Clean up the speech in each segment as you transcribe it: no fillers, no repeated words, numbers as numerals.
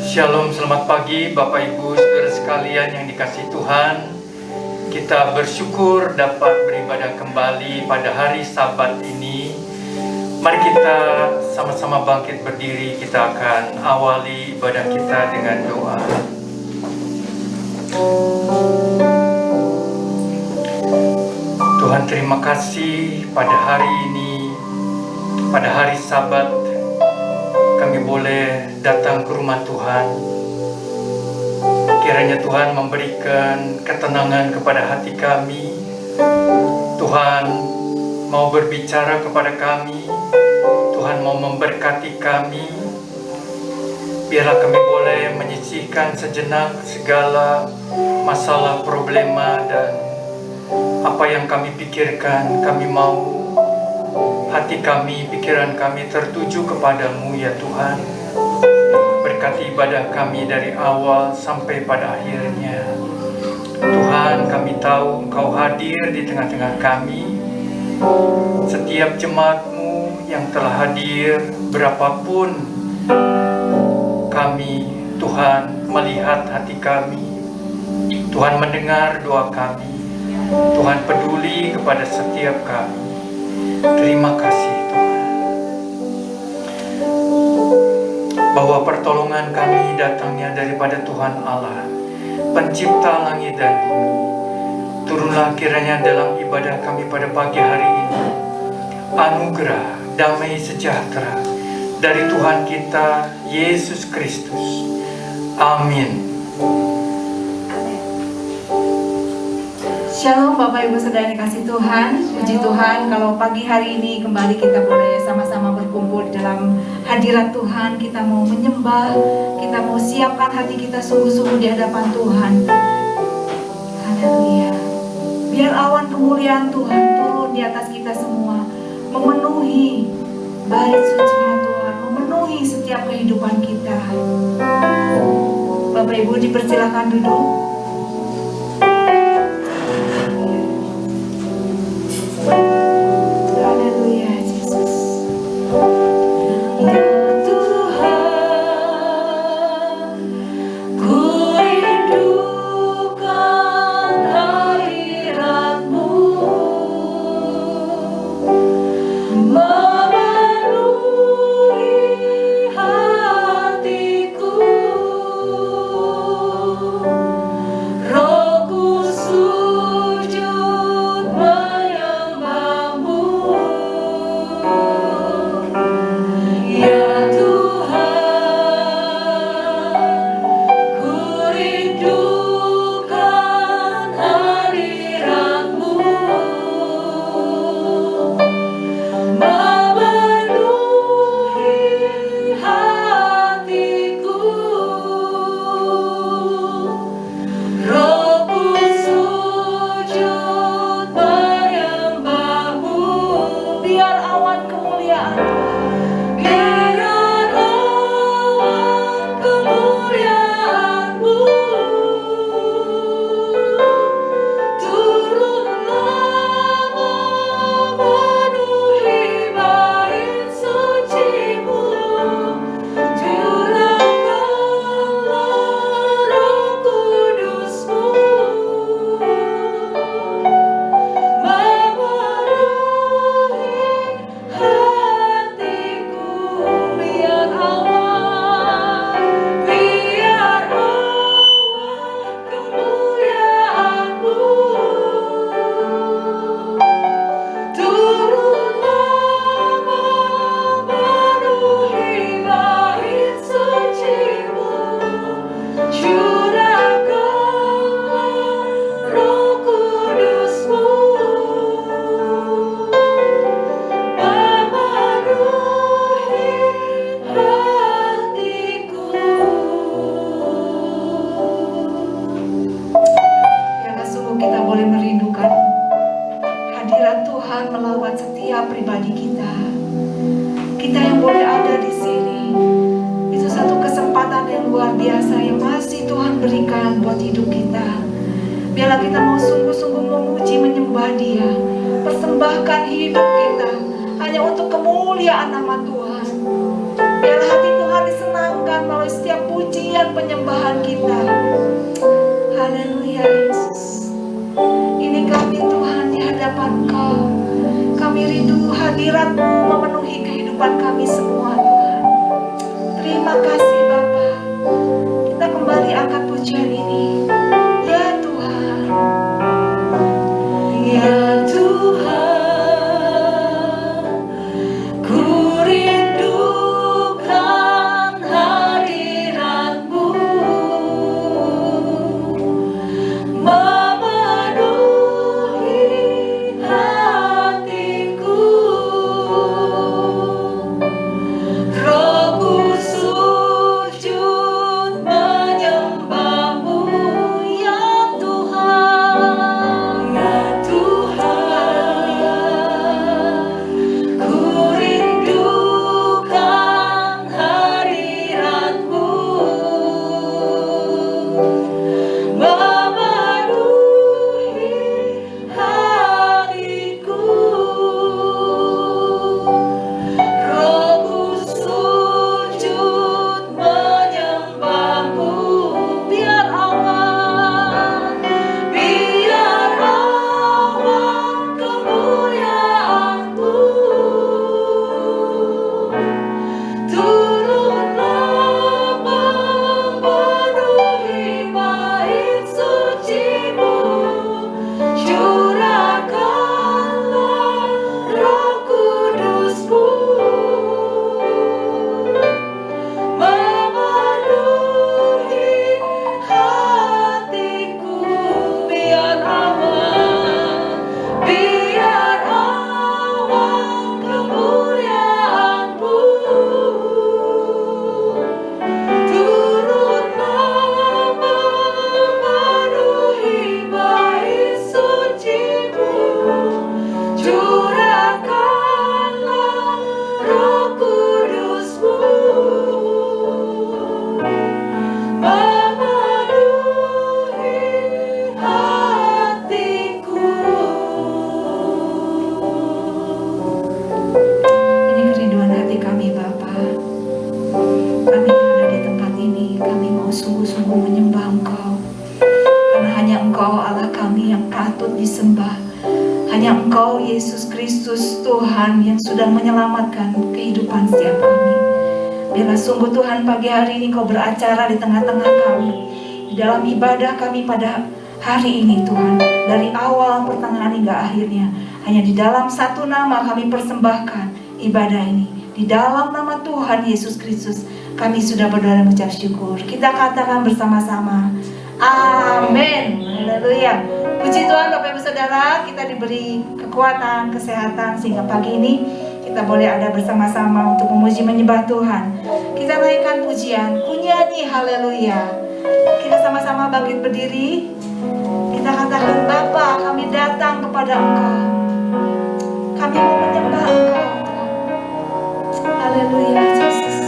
Shalom, selamat pagi Bapak Ibu Saudara sekalian yang dikasihi Tuhan. Kita bersyukur dapat beribadah kembali pada hari Sabat ini. Mari kita sama-sama bangkit berdiri. Kita akan awali ibadah kita dengan doa. Tuhan, terima kasih pada hari ini, pada hari Sabat, kami boleh datang ke rumah Tuhan. Kiranya Tuhan memberikan ketenangan kepada hati kami. Tuhan mau berbicara kepada kami. Tuhan mau memberkati kami. Biarlah kami boleh menyisihkan sejenak segala masalah, problema, dan apa yang kami pikirkan. Kami mau hati kami, pikiran kami tertuju kepadamu ya Tuhan. Berkati ibadah kami dari awal sampai pada akhirnya. Tuhan, kami tahu Engkau hadir di tengah-tengah kami. Setiap jemaat-Mu yang telah hadir, berapapun kami, Tuhan melihat hati kami. Tuhan mendengar doa kami. Tuhan peduli kepada setiap kami. Terima kasih Tuhan, bahwa pertolongan kami datangnya daripada Tuhan Allah, pencipta langit dan bumi. Turunlah kiranya dalam ibadah kami pada pagi hari ini anugerah, damai sejahtera dari Tuhan kita Yesus Kristus. Amin. Shalom Bapak Ibu Saudara yang dikasihi Tuhan. Puji Tuhan kalau pagi hari ini kembali kita boleh sama-sama berkumpul di dalam hadirat Tuhan. Kita mau menyembah, kita mau siapkan hati kita sungguh-sungguh di hadapan Tuhan. Haleluya. Biar awan kemuliaan Tuhan turun di atas kita semua, memenuhi bait suci-Nya Tuhan, memenuhi setiap kehidupan kita. Bapak Ibu dipersilakan duduk. Biarlah kita mau sungguh-sungguh memuji, menyembah Dia, persembahkan hidup kita hanya untuk kemuliaan nama Tuhan. Biarlah hati Tuhan disenangkan melalui setiap pujian hadirat-Mu memenuhi kehidupan kami semua, Tuhan. Terima kasih Bapa. Kita kembali angkat pujian ini. Ya Tuhan, ya Tuhan, ku rindukan hadirat-Mu memenuhi hatiku. Rohku sujud menyembah-Mu, ya Tuhan, ya Tuhan. Ku rindukan hadirat-Mu memenuhi hatiku. Rohku sujud menyembah-Mu, biar awan kemuliaan-Mu turunlah memenuhi bait suci-Mu. Curahkanlah Roh Kudus-Mu memenuhi hatiku. Biar awan kemuliaan-Mu turunlah memenuhi bait suci-Mu. Curahkanlah Roh Kudus-Mu memenuhi hatiku. Ini kerinduan hati kami Bapa. Kami yang ada di tempat ini, kami mau sungguh-sungguh menyembah Engkau. Karena hanya Engkau Allah kami yang patut disembah. Hanya Engkau Yesus Kristus Tuhan yang sudah menyelamatkan kehidupan setiap kami. Biarlah sungguh Tuhan pagi hari ini Engkau beracara di tengah-tengah kami, di dalam ibadah kami pada hari ini Tuhan. Dari awal, pertengahan hingga akhirnya, hanya di dalam satu nama kami persembahkan ibadah ini. Di dalam nama Tuhan Yesus Kristus kami sudah berdoa dan mengucap syukur. Kita katakan bersama-sama, amin. Haleluya. Puji Tuhan Bapak Ibu Saudara, kita diberi kekuatan, kesehatan sehingga pagi ini kita boleh ada bersama-sama untuk memuji menyembah Tuhan. Kita naikkan pujian, ku nyanyi haleluya. Kita sama-sama bangkit berdiri. Kita katakan, Bapa, kami datang kepada Engkau. Kami mau menyembah Engkau. Haleluya Yesus.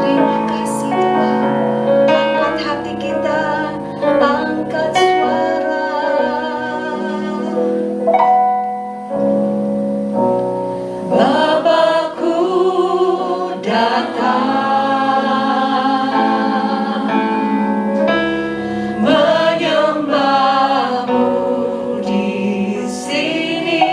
Terima kasih Tuhan. Angkat hati kita, angkat suara. Bapakku datang menyembah-Mu di sini.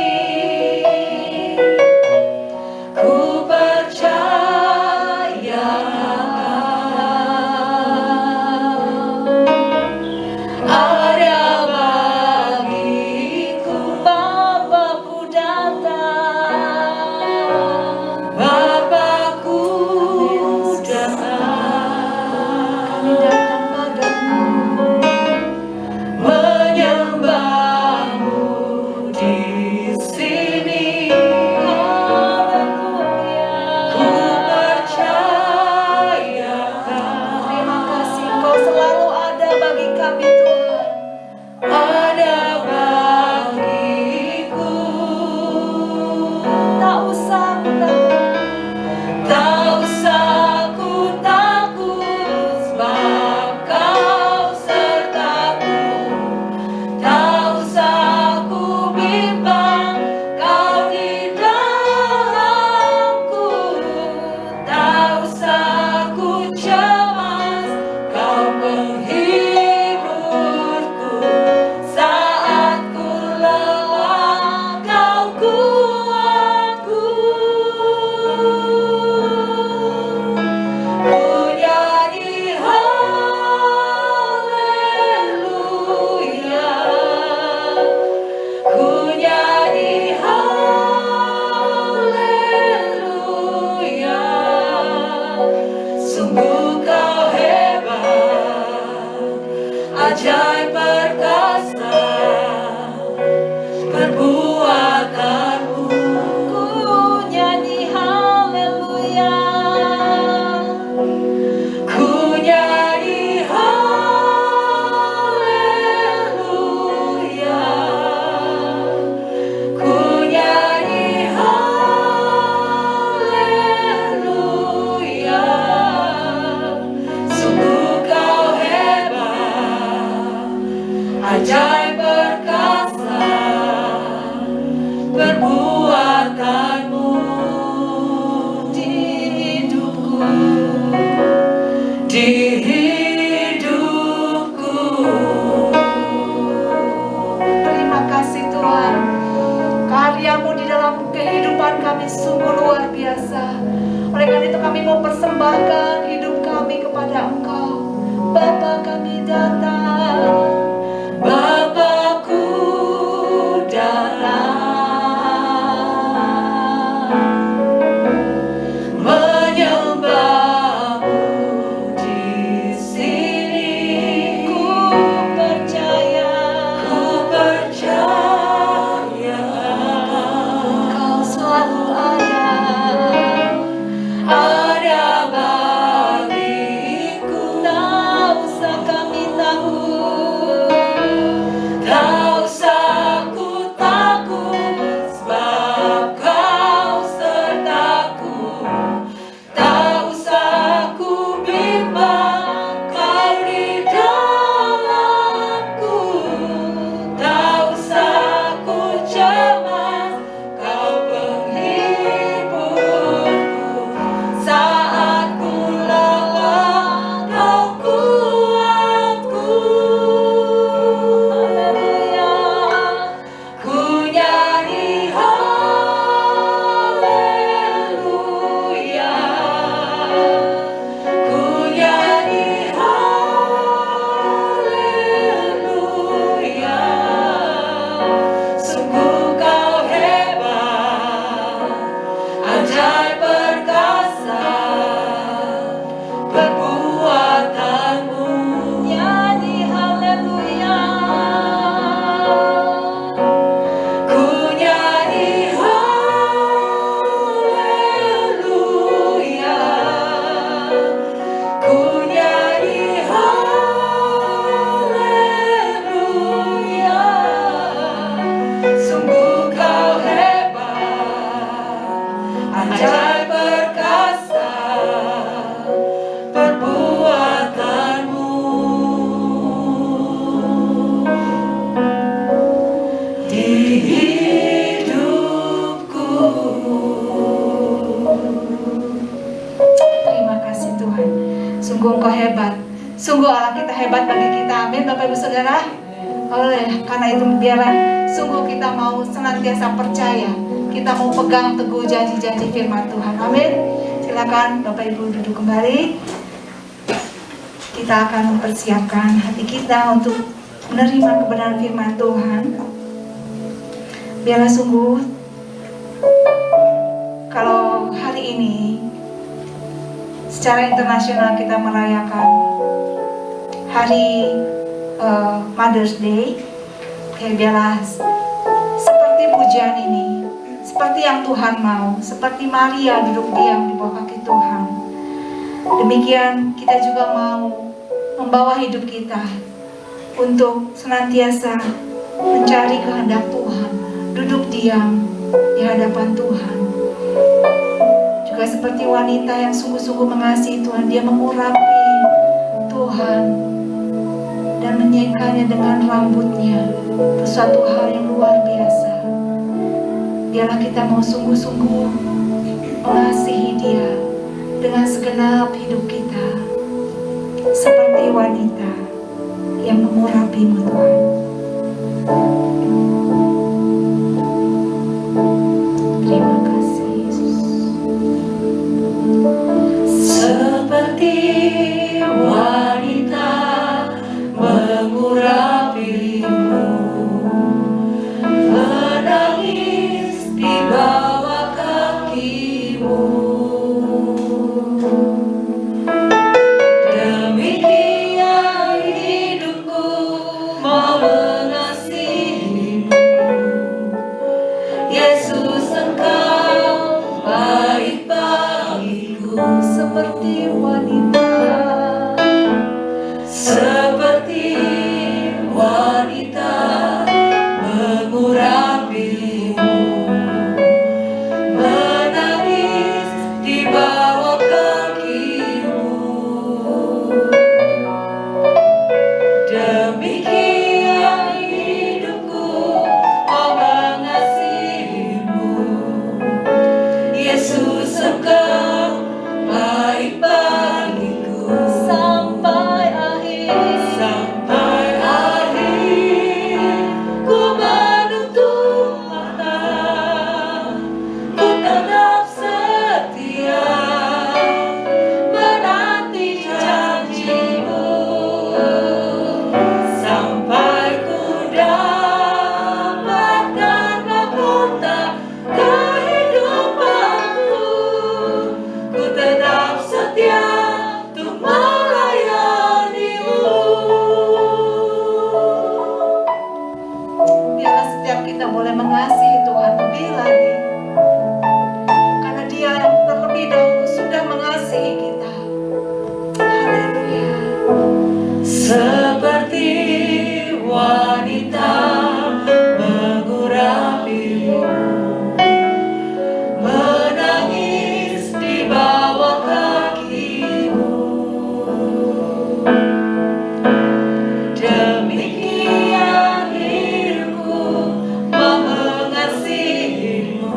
ajaib perkasa perbuatanmu. Ku nyanyi haleluya, Ku nyanyi haleluya, ku nyanyi haleluya. Sungguh kau hebat, ajaib perkasa perbuatanmu. di hidupku. Di hidupku. Terima kasih Tuhan, karya-Mu di dalam kehidupan kami sungguh luar biasa. Oleh karena itu kami mau persembahkan hidup kami kepada Engkau. Bapa, kami datang. Bapakku datang menyembahmu di sini. Ku percaya Ku percaya Engkau selalu ada bagiku. Tak usah kami takut, Tak usah ku takut, sebab kau sertaku. Tak usah ku bimbang, kau di dalamku. Tak usah ku cemas, kau penghiburku. Saat ku lelah, kau kuatku. haleluya. Ku nyanyi haleluya, ku nyanyi haleluya. Sungguh kau hebat, ajaib perkasa perbuatanmu. Nyanyi haleluya. Ku nyanyi haleluya, ku nyanyi haleluya. Sungguh kau hebat, ajaib perkasa perbuatanmu. Di hidupku. Terima kasih Tuhan. Sungguh Engkau hebat. Sungguh Allah kita hebat bagi kita. Amin Bapak Ibu Saudara. Oleh karena itu biarlah sungguh kita mau senantiasa percaya. Kita mau pegang teguh janji-janji firman Tuhan. Amin. Silakan Bapak Ibu duduk kembali. Kita akan mempersiapkan hati kita untuk menerima kebenaran firman Tuhan. Biarlah sungguh kalau hari ini secara internasional kita merayakan hari Mother's Day, kayak biarlah seperti pujian ini, seperti yang Tuhan mau, seperti Maria duduk diam di bawah kaki Tuhan. Demikian kita juga mau membawa hidup kita untuk senantiasa mencari kehendak Tuhan, duduk diam di hadapan Tuhan. Juga seperti wanita yang sungguh-sungguh mengasihi Tuhan, dia mengurapi Tuhan dan menyekanya dengan rambutnya. Itu suatu hal yang luar biasa. Biarlah kita mau sungguh-sungguh mengasihi Dia dengan segenap hidup kita, seperti wanita yang mengurapimu Tuhan. Terima kasih Yesus. Seperti wanita mengurapimu, menangis di bawah kakimu. Demikian hidupku seperti wanita, seperti wanita mengurapimu, menangis di bawah kakimu. Demikian hidupku, oh mengasihimu, Yesus engkau baik bagiku. sampai akhir, Sampai akhir ku menutup mata, ku tetap setia menanti janjimu. Sampai ku dapatkan mahkota kehidupanku, ku tetap setia untuk melayanimu. biarlah setiap kita boleh mengasihi Tuhan lebih lagi, karena Dia yang terlebih dahulu sudah mengasihi kita. Haleluya. Seperti wanita mengurapimu, menangis di bawah kakimu. Demikian hidupku, mau mengasihimu,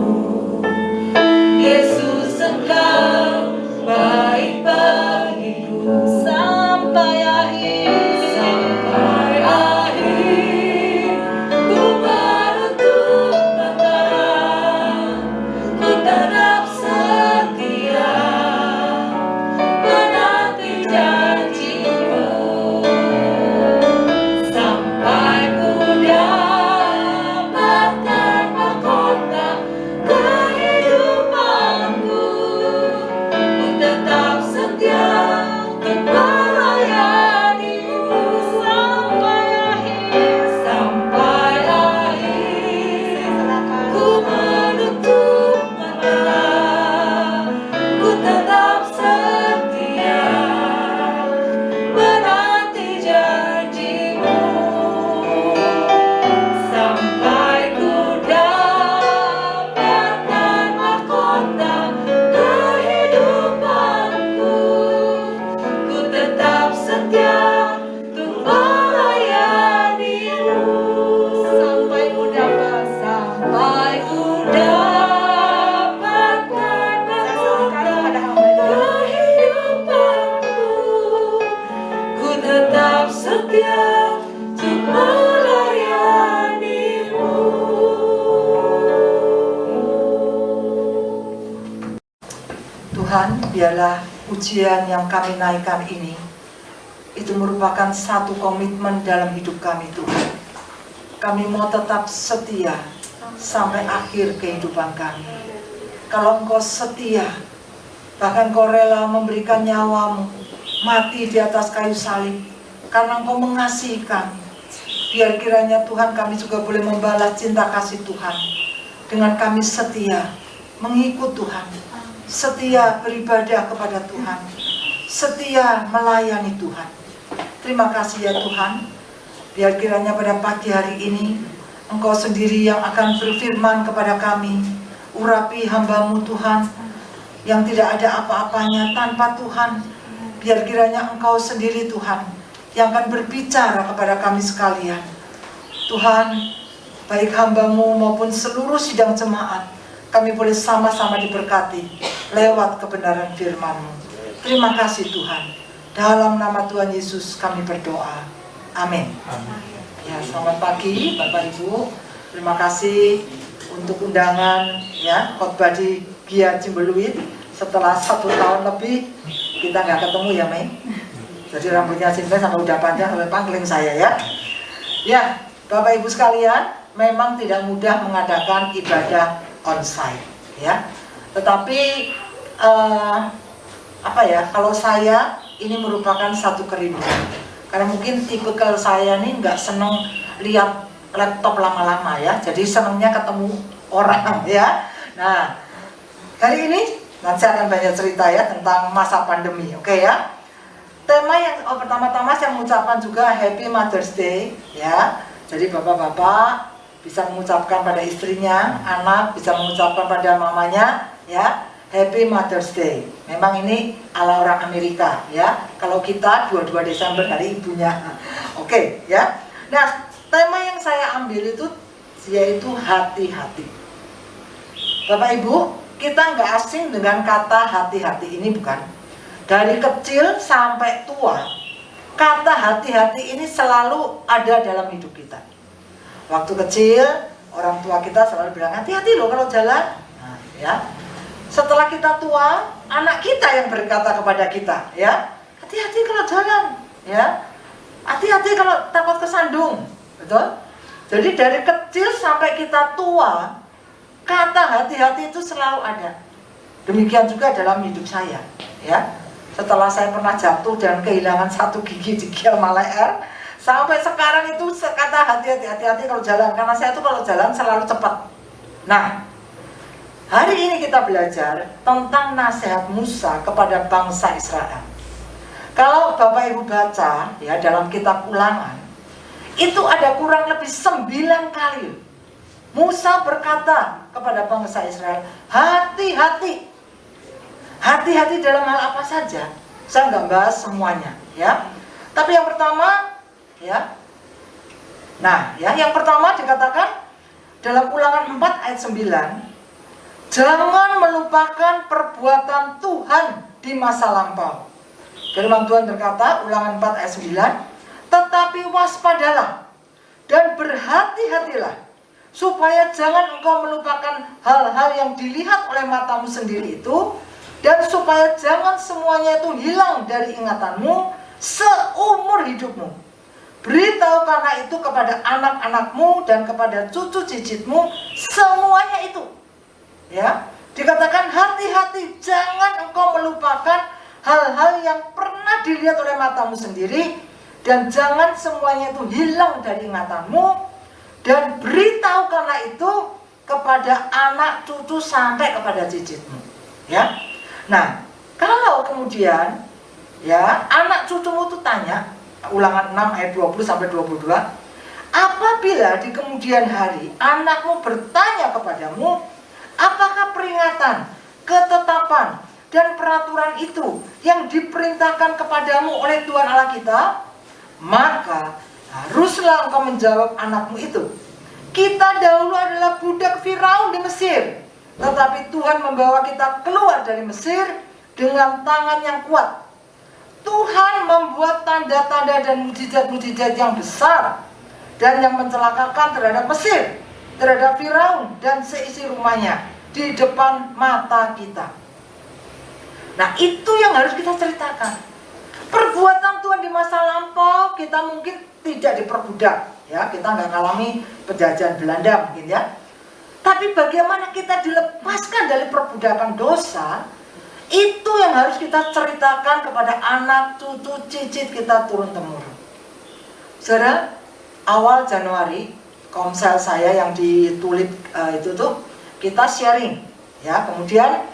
Yesus engkau baik bagiku. Sampai akhir, Sampai akhir ku menutup mata, ku tetap setia menanti janjimu. Sampai ku dapatkan mahkota kehidupanku, ku tetap setia untuk melayanimu. sampai akhir, Sampai akhir ku menutup mata, ku tetap setia menanti janjimu. Sampai ku dapatkan mahkota kehidupanku, ku tetap setia untuk melayanimu. sampai ku dapat, Sampai ku dapatkan mahkota kehidupanku, ku tetap setia untuk melayanimu. Tuhan, biarlah ujian yang kami naikkan ini itu merupakan satu komitmen dalam hidup kami, Tuhan. Kami mau tetap setia sampai akhir kehidupan kami. Kalau Engkau setia, bahkan Engkau rela memberikan nyawamu, mati di atas kayu salib, karena Engkau mengasihi kami. Biar kiranya Tuhan kami juga boleh membalas cinta kasih Tuhan dengan kami setia mengikut Tuhan, setia beribadah kepada Tuhan, setia melayani Tuhan. Terima kasih ya Tuhan. Biar kiranya pada pagi hari ini Engkau sendiri yang akan berfirman kepada kami. Urapi hamba-Mu Tuhan yang tidak ada apa-apanya tanpa Tuhan. Biar kiranya Engkau sendiri Tuhan yang akan berbicara kepada kami sekalian. Tuhan, baik hamba-Mu maupun seluruh sidang jemaat, kami boleh sama-sama diberkati lewat kebenaran firman-Mu. Terima kasih Tuhan. Dalam nama Tuhan Yesus kami berdoa. Amin. Ya, selamat pagi Bapak Ibu. Terima kasih untuk undangan ya khotbah di Gia Cimbeluit. Setelah 1 tahun lebih kita nggak ketemu ya Mei. Jadi rambutnya Sinta sampai udah panjang sampai pangling saya ya. Ya, Bapak Ibu sekalian, memang tidak mudah mengadakan ibadah onsite ya. Tetapi kalau saya ini merupakan satu kerinduan. Karena mungkin tipikal saya nih nggak seneng lihat laptop lama-lama ya. Jadi senengnya ketemu orang ya. Nah, hari ini Nanti saya akan banyak cerita ya tentang masa pandemi, oke ya. Tema yang pertama-tama saya mengucapkan juga Happy Mother's Day ya. Jadi bapak-bapak bisa mengucapkan pada istrinya, anak bisa mengucapkan pada mamanya ya, Happy Mother's Day. Memang ini ala orang Amerika ya. Kalau kita 22 Desember hari ibunya. Oke ya. Nah, tema yang saya ambil itu yaitu hati-hati. Bapak Ibu, kita nggak asing dengan kata hati-hati ini, bukan? Dari kecil sampai tua, kata hati-hati ini selalu ada dalam hidup kita. Waktu kecil, orang tua kita selalu bilang, hati-hati loh kalau jalan. Nah, ya. Setelah kita tua, anak kita yang berkata kepada kita, ya, hati-hati kalau jalan, ya. Hati-hati kalau takut kesandung, betul? Jadi dari kecil sampai kita tua, kata hati-hati itu selalu ada. Demikian juga dalam hidup saya, ya. Setelah saya pernah jatuh dan kehilangan satu gigi di Kial Maleer, sampai sekarang itu kata hati-hati kalau jalan, karena saya itu kalau jalan selalu cepat. Nah, hari ini kita belajar tentang nasihat Musa kepada bangsa Israel. Kalau Bapak Ibu baca ya dalam kitab Ulangan, itu ada kurang lebih 9 kali Musa berkata kepada bangsa Israel, hati-hati. Hati-hati dalam hal apa saja. Saya nggak bahas semuanya ya. Tapi yang pertama ya. Nah, ya, yang pertama dikatakan dalam Ulangan 4 ayat 9, jangan melupakan perbuatan Tuhan di masa lampau. Firman Tuhan berkata, Ulangan 4 ayat 9, tetapi waspadalah dan berhati-hatilah, supaya jangan engkau melupakan hal-hal yang dilihat oleh matamu sendiri itu, dan supaya jangan semuanya itu hilang dari ingatanmu seumur hidupmu. Beritahu karena itu kepada anak-anakmu dan kepada cucu cicitmu semuanya itu. Ya, dikatakan hati-hati, jangan engkau melupakan hal-hal yang pernah dilihat oleh matamu sendiri, dan jangan semuanya itu hilang dari ingatanmu, dan beritahu karena itu kepada anak cucu sampai kepada cicitmu. Ya. Nah, kalau kemudian ya anak cucumu itu tanya, Ulangan 6 ayat 20 sampai 22, apabila di kemudian hari anakmu bertanya kepadamu, apakah peringatan, ketetapan, dan peraturan itu yang diperintahkan kepadamu oleh Tuhan Allah kita, maka haruslah engkau menjawab anakmu itu, kita dahulu adalah budak Firaun di Mesir, tetapi Tuhan membawa kita keluar dari Mesir dengan tangan yang kuat. Tuhan membuat tanda-tanda dan mujizat-mujizat yang besar dan yang mencelakakan terhadap Mesir, terhadap Firaun dan seisi rumahnya di depan mata kita. Nah, itu yang harus kita ceritakan. Perbuatan Tuhan di masa lampau kita mungkin tidak diperbudak, ya, kita nggak ngalami penjajahan Belanda mungkin ya. Tapi bagaimana kita dilepaskan dari perbudakan dosa, itu yang harus kita ceritakan kepada anak, cucu, cicit kita turun-temurun. Saudara, awal Januari, komsel saya yang di Tulip itu tuh, kita sharing. Ya, kemudian,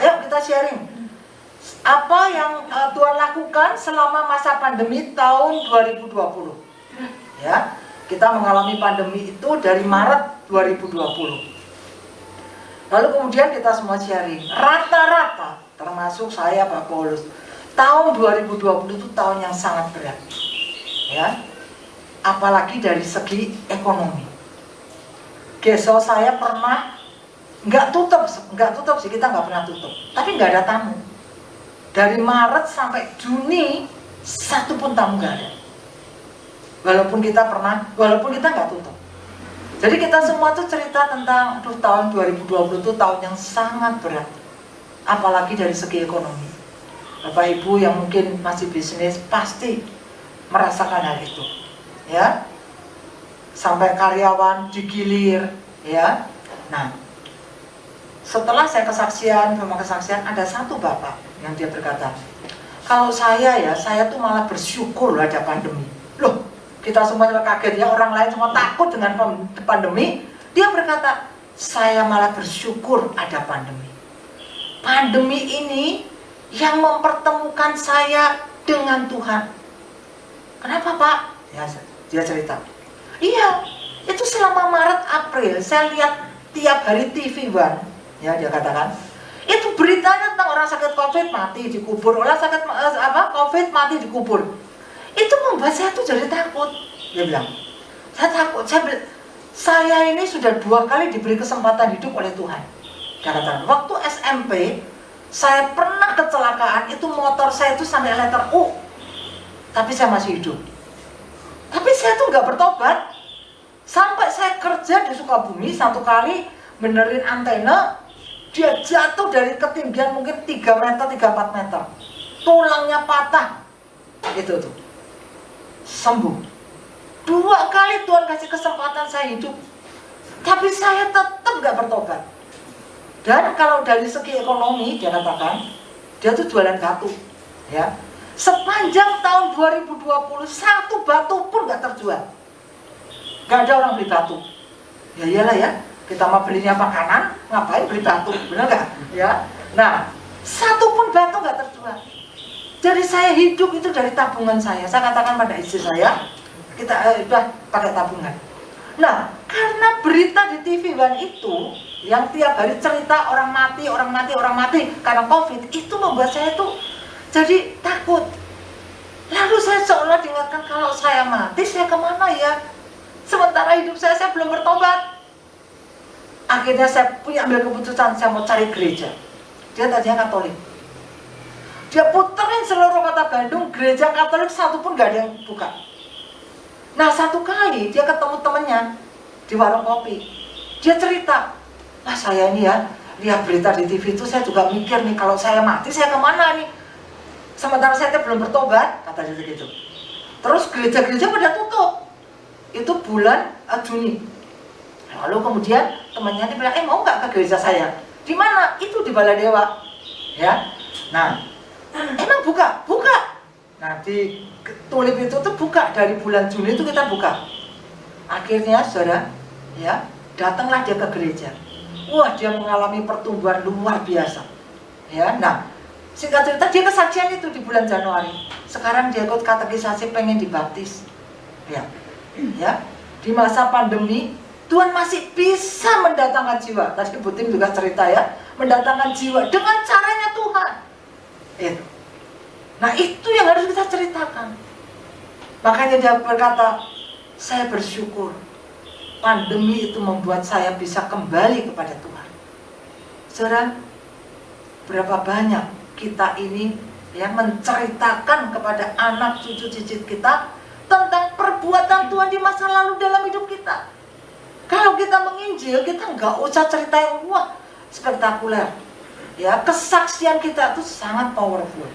ayo kita sharing. Apa yang Tuhan lakukan selama masa pandemi tahun 2020. Ya, kita mengalami pandemi itu dari Maret 2020. Lalu kemudian kita semua sharing, rata-rata termasuk saya Pak Paulus, tahun 2020 itu tahun yang sangat berat, ya, apalagi dari segi ekonomi. Geso saya pernah nggak tutup sih, kita nggak pernah tutup, tapi nggak ada tamu. Dari Maret sampai Juni satu pun tamu nggak ada. Walaupun kita nggak tutup. Jadi kita semua tuh cerita tentang tahun 2020 itu tahun yang sangat berat, apalagi dari segi ekonomi. Bapak Ibu yang mungkin masih bisnis pasti merasakan hal itu, ya. Sampai karyawan digilir, ya. Nah, setelah saya kesaksian, ada satu bapak yang dia berkata, kalau saya tuh malah bersyukur ada pandemi. Loh, kita semua kaget ya, orang lain semua takut dengan pandemi. Dia berkata, saya malah bersyukur ada pandemi. pandemi ini yang mempertemukan saya dengan Tuhan. Kenapa Pak? Ya, dia cerita. Iya, itu selama Maret April saya lihat tiap hari TV One, ya dia katakan. Itu beritanya tentang orang sakit COVID mati dikubur, orang sakit COVID mati dikubur. Itu membuat saya tuh jadi takut. Dia bilang, saya takut. Saya ini sudah 2 kali diberi kesempatan hidup oleh Tuhan. Dia katakan, waktu SMP saya pernah kecelakaan, itu motor saya itu sampai letter U, tapi saya masih hidup. Tapi saya tuh nggak bertobat. Sampai saya kerja di Sukabumi 1 kali benerin antena, dia jatuh dari ketinggian mungkin 3 meter, 3-4 meter. Tulangnya patah. Itu tuh. Sembuh. 2 kali Tuhan kasih kesempatan saya hidup. Tapi saya tetap nggak bertobat. Dan kalau dari segi ekonomi, dia katakan, dia tuh jualan batu. Ya. Sepanjang tahun 2020, 1 batu pun nggak terjual. Nggak ada orang beli batu. Ya iyalah ya. Kita mau belinya makanan, ngapain beli batu, benar nggak? Ya, nah, 1 pun batu nggak terjual. Jadi saya hidup itu dari tabungan saya. Saya katakan pada istri saya, kita udah pakai tabungan. Nah, karena berita di TV One itu, yang tiap hari cerita orang mati karena COVID, itu membuat saya tuh jadi takut. Lalu saya seolah diingatkan, kalau saya mati, saya kemana ya? Sementara hidup saya belum bertobat. Akhirnya saya ambil keputusan, saya mau cari gereja. Dia tadinya Katolik. Dia puterin seluruh kota Bandung, gereja Katolik 1 pun gak ada yang buka. Nah 1 kali dia ketemu temennya di warung kopi. Dia cerita, wah saya ini ya, lihat berita di TV itu saya juga mikir nih, kalau saya mati saya kemana nih? Sementara saya belum bertobat, kata dia gitu. Terus gereja-gereja pada tutup. Itu bulan Juni. Lalu kemudian temannya dia bilang, mau nggak ke gereja saya? Di mana? Itu di Baladewa. Ya. Nah, emang buka. Nah di Tulip itu tuh buka dari bulan Juni itu kita buka. Akhirnya saudara, ya datanglah dia ke gereja. Wah dia mengalami pertumbuhan luar biasa. Ya, nah singkat cerita dia kesaksian itu di bulan Januari. Sekarang dia ikut katekisasi pengen dibaptis. Ya, ya di masa pandemi. Tuhan masih bisa mendatangkan jiwa. Tadi Bu Tim juga cerita ya, mendatangkan jiwa dengan caranya Tuhan. Nah itu yang harus kita ceritakan. Makanya dia berkata, saya bersyukur pandemi itu membuat saya bisa kembali kepada Tuhan. Saudara, berapa banyak kita ini yang menceritakan kepada anak cucu cicit kita tentang perbuatan Tuhan di masa lalu dalam hidup kita. Kalau kita menginjil, kita nggak usah cerita yang wah spektakuler, ya kesaksian kita itu sangat powerful,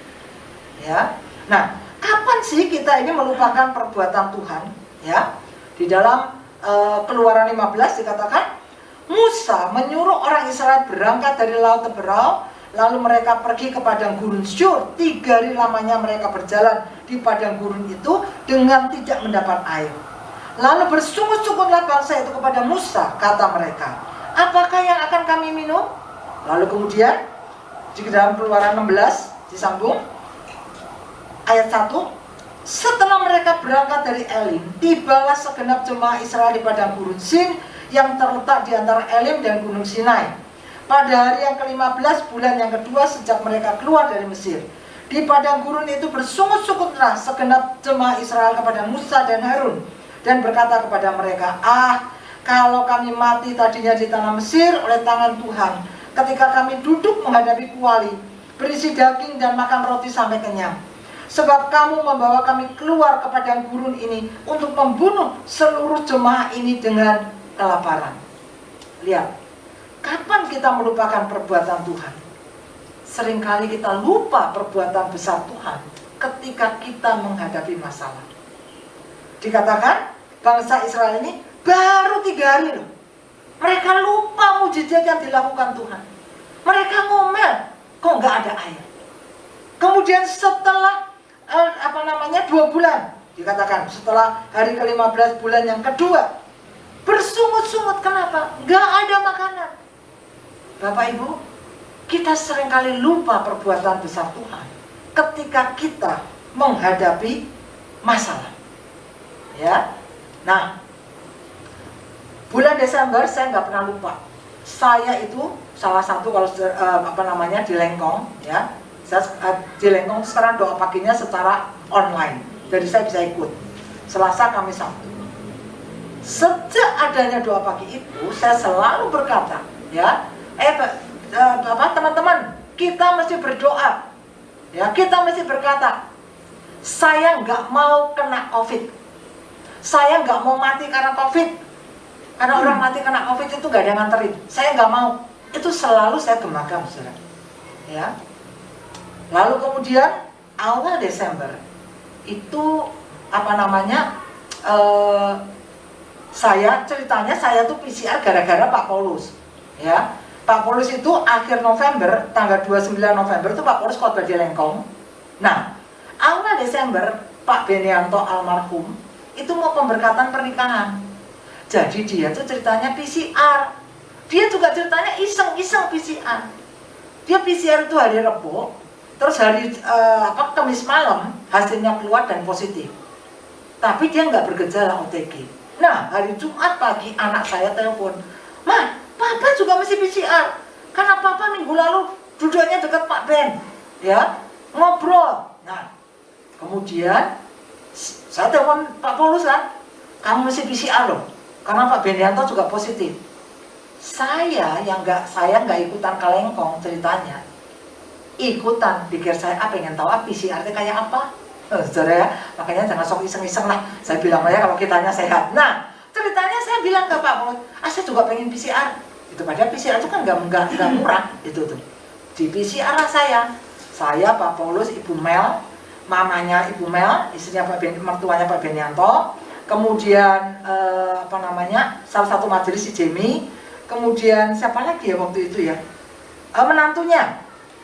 ya. Nah, kapan sih kita ini melupakan perbuatan Tuhan? Ya, di dalam Keluaran 15 dikatakan, Musa menyuruh orang Israel berangkat dari Laut Teberau, lalu mereka pergi ke padang gurun Syur. 3 hari lamanya mereka berjalan di padang gurun itu dengan tidak mendapat air. Lalu bersungut-sungutlah bangsa itu kepada Musa, kata mereka, apakah yang akan kami minum? Lalu kemudian di dalam Keluaran 16 disambung ayat 1, setelah mereka berangkat dari Elim, tibalah segenap jemaah Israel di padang gurun Sin yang terletak di antara Elim dan Gunung Sinai. Pada hari yang ke-15 bulan yang kedua sejak mereka keluar dari Mesir. Di padang gurun itu bersungut-sungutlah segenap jemaah Israel kepada Musa dan Harun, dan berkata kepada mereka, kalau kami mati tadinya di tanah Mesir oleh tangan Tuhan, ketika kami duduk menghadapi kuali, berisi daging dan makan roti sampai kenyang. Sebab kamu membawa kami keluar ke padang gurun ini untuk membunuh seluruh jemaah ini dengan kelaparan. Lihat, kapan kita melupakan perbuatan Tuhan? Seringkali kita lupa perbuatan besar Tuhan ketika kita menghadapi masalah. Dikatakan bangsa Israel ini baru 3 hari loh, mereka lupa mujizat yang dilakukan Tuhan. Mereka ngomel, kok nggak ada air. Kemudian setelah 2 bulan, dikatakan setelah hari ke-15 bulan yang kedua, bersungut-sungut. Kenapa? Nggak ada makanan. Bapak Ibu, kita seringkali lupa perbuatan besar Tuhan ketika kita menghadapi masalah. Ya, nah, bulan Desember saya nggak pernah lupa. Saya itu salah satu kalau di Lengkong, ya, saya di Lengkong sekarang doa paginya secara online, jadi saya bisa ikut Selasa, Kamis, Sabtu. Sejak adanya doa pagi itu, saya selalu berkata, ya, teman-teman, kita mesti berdoa, ya, kita mesti berkata, saya nggak mau kena COVID, saya nggak mau mati karena COVID, karena orang mati kena COVID itu nggak ada yang nganterin, saya nggak mau. Itu selalu saya gemakan, saudara. Ya. Lalu kemudian awal Desember itu saya ceritanya saya tuh PCR gara-gara Pak Paulus, ya. Pak Paulus itu akhir November, tanggal 29 November itu Pak Paulus khotbah di Lengkong. Nah, awal Desember Pak Benianto almarhum itu mau pemberkatan pernikahan. Jadi dia tuh ceritanya PCR. Dia juga ceritanya iseng-iseng PCR. Dia PCR itu hari Rebo, terus hari Kamis malam hasilnya keluar dan positif. Tapi dia nggak bergejala OTG. Nah, hari Jumat pagi anak saya telepon, "Ma, Papa juga mesti PCR. Karena Papa minggu lalu duduknya dekat Pak Ben, ya, ngobrol." Nah, kemudian saya telepon Pak Paulus kan, "Kamu mesti PCR loh, karena Pak Benianto juga positif." Saya nggak ikutan ke Lengkong ceritanya. Ikutan, pikir saya pengen tahu PCR kayak apa. Saudara ya, makanya jangan sok iseng-iseng lah. Saya bilang aja kalau kitanya sehat. Nah, ceritanya saya bilang ke Pak Paulus, saya juga pengen PCR. Itu padahal PCR itu kan nggak murah itu tuh. Di PCR lah saya, Pak Paulus, Ibu Mel, mamanya Ibu Mel, istrinya mertuanya Pak Benianto, kemudian salah satu majelis si Jamie, kemudian siapa lagi ya waktu itu ya,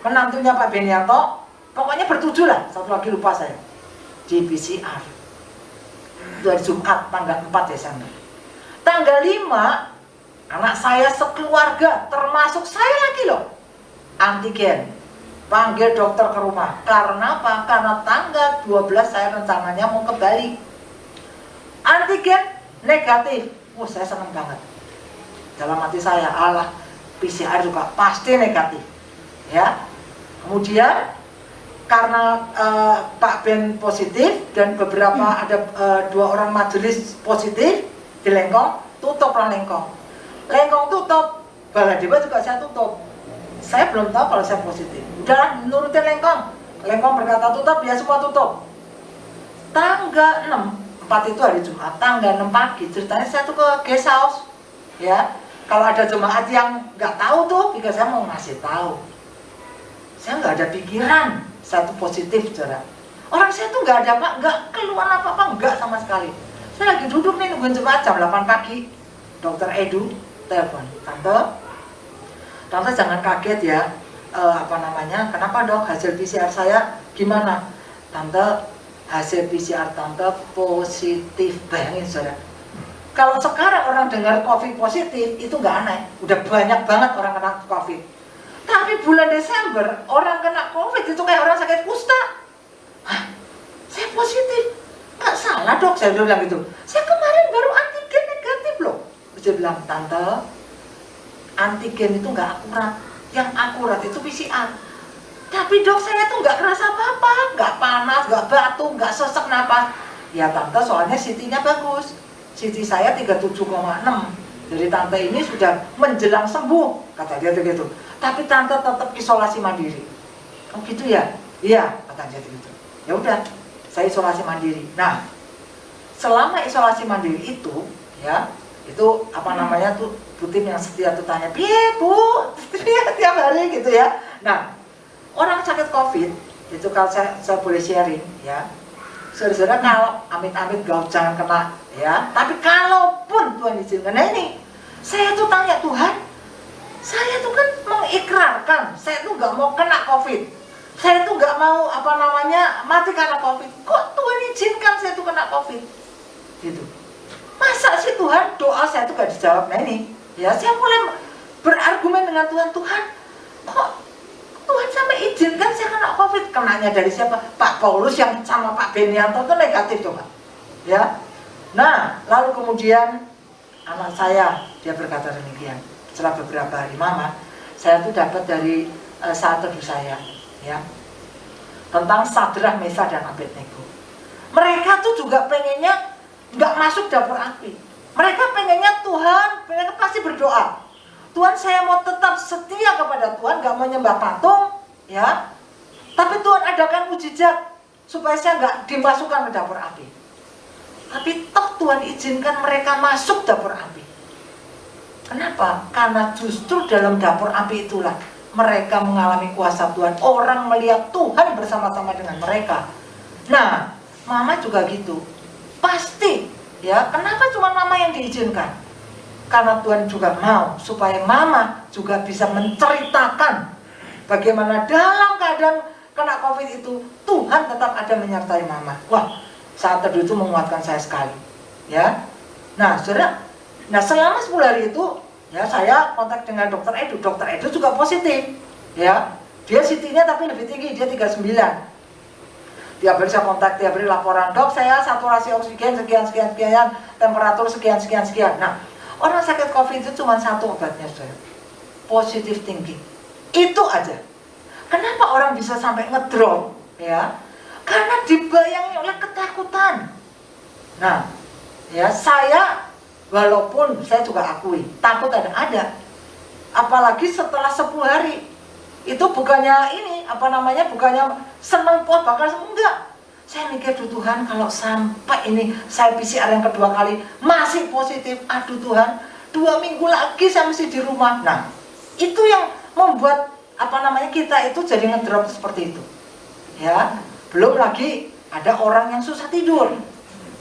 menantunya Pak Benianto, pokoknya bertujuh lah, satu lagi lupa saya, di PCR. Itu hari Jumat tanggal 4 Desember. Tanggal 5 anak saya sekeluarga termasuk saya lagi loh antigen, panggil dokter ke rumah. Karena apa? Karena tanggal 12 saya rencananya mau ke Bali. Antigen negatif. Saya seneng banget. Dalam hati saya, Allah, PCR juga pasti negatif. Ya. Kemudian karena Pak Ben positif dan beberapa ada 2 orang majelis positif di Lengkong, tutuplah Lengkong. Lengkong tutup, Baladewa juga saya tutup. Saya belum tahu kalau saya positif. Udah nurutin Lengkong. Lengkong berkata tutup, ya semua tutup. Tanggal 6, 4 itu hari Jumat, tanggal 6 pagi ceritanya saya tuh ke guest house. Ya, kalau ada jemaat yang nggak tahu tuh, jika saya mau ngasih tahu. Saya nggak ada pikiran saya tuh positif, saudara. Orang saya tuh nggak keluar apa-apa, nggak sama sekali. Saya lagi duduk nih nungguin jemaat jam 8 pagi. Dokter Edu telepon, Tante jangan kaget ya, kenapa dok hasil PCR saya gimana? Tante, hasil PCR Tante positif. Bayangin saudara, kalau sekarang orang dengar COVID positif itu nggak aneh, udah banyak banget orang kena COVID. Tapi bulan Desember orang kena COVID itu kayak orang sakit kusta. Hah, saya positif, nggak salah dok, saya bilang gitu. Saya kemarin baru antigen negatif loh. Dia bilang, Tante, antigen itu nggak akurat, yang akurat itu PCR. Tapi dok, saya tuh nggak kerasa apa-apa, nggak panas, nggak batuk, nggak sesek napas. Ya Tante, soalnya CT-nya bagus, CT saya 37,6. Jadi Tante ini sudah menjelang sembuh, kata dia begitu. Tapi Tante tetap isolasi mandiri. Oh gitu ya? Iya, kata dia begitu. Ya udah, saya isolasi mandiri. Nah, selama isolasi mandiri itu, ya, itu tuh Bu Tim yang setia tuh tanya, "Piye Bu?" tiap hari gitu ya. Nah, orang sakit COVID itu kalau saya boleh sharing ya, saudara-saudara, kalau amit-amit jangan kena ya, tapi kalaupun Tuhan izinkan, nah ini saya tuh tanya Tuhan, saya tuh kan mengikrarkan saya tuh nggak mau kena COVID, saya tuh nggak mau mati karena COVID, kok Tuhan izinkan saya tuh kena COVID gitu. Masa sih Tuhan, doa saya tuh gak dijawab? Nah ini, ya saya mulai berargumen dengan Tuhan, kok Tuhan sampai izinkan saya kena COVID. Kenanya dari siapa? Pak Paulus yang sama Pak Benianto itu negatif coba. Ya. Nah, lalu kemudian anak saya, dia berkata demikian. Setelah beberapa hari, Mama, saya tuh dapat dari saat teduh saya, ya, tentang Sadrah, Mesah, dan Abednego. Mereka tuh juga pengennya nggak masuk dapur api. Mereka pengennya Tuhan, mereka pasti berdoa, Tuhan, saya mau tetap setia kepada Tuhan, nggak mau nyembah patung, ya. Tapi Tuhan adakan mujizat supaya saya nggak dimasukkan ke dapur api. Tapi toh Tuhan izinkan mereka masuk dapur api. Kenapa? Karena justru dalam dapur api itulah mereka mengalami kuasa Tuhan. Orang melihat Tuhan bersama-sama dengan mereka. Nah, Mama juga gitu. Pasti, ya. Kenapa cuma Mama yang diizinkan? Karena Tuhan juga mau supaya Mama juga bisa menceritakan bagaimana dalam keadaan kena COVID itu Tuhan tetap ada menyertai Mama. Wah, saat teduh itu menguatkan saya sekali, ya. Nah, saudara, nah selama 10 hari itu, ya, saya kontak dengan dokter Edu. Dokter Edu juga positif, ya. Dia CT-nya tapi lebih tinggi, dia 39. Tiap hari saya kontak, tiap hari laporan, dok, saya saturasi oksigen sekian, temperatur sekian. Nah, orang sakit COVID itu cuma satu obatnya, saudara. Positive thinking. Itu aja. Kenapa orang bisa sampai ngedrop, ya? Karena dibayangi oleh ketakutan. Nah, ya, saya walaupun saya juga akui takut ada. Apalagi setelah 10 hari. Itu bukannya ini, bukannya senang puas bakal enggak. Saya mikir, aduh Tuhan, kalau sampai ini saya PCR yang kedua kali masih positif, aduh Tuhan, 2 minggu lagi saya mesti di rumah. Nah, itu yang membuat kita itu jadi ngedrop seperti itu. Ya, belum lagi ada orang yang susah tidur.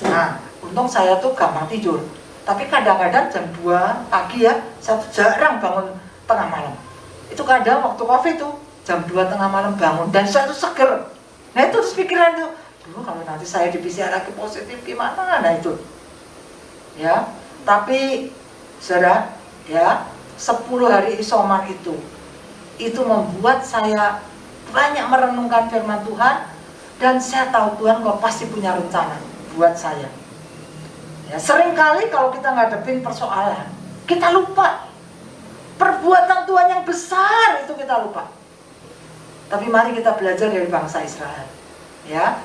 Nah, untung saya tuh gampang tidur. Tapi kadang-kadang jam 2 pagi ya, saya tuh jarang bangun tengah malam. Itu kadang waktu COVID tuh jam 2 tengah malam bangun dan saya tuh seger. Nah, itu terus pikiran tuh, kalau nanti saya di PCR lagi positif gimana? Nah itu, ya. Tapi, saudara, ya, 10 hari isoman itu membuat saya banyak merenungkan firman Tuhan dan saya tahu Tuhan kok pasti punya rencana buat saya. Ya, seringkali kalau kita ngadepin persoalan, kita lupa perbuatan Tuhan yang besar itu kita lupa. Tapi mari kita belajar dari bangsa Israel, ya.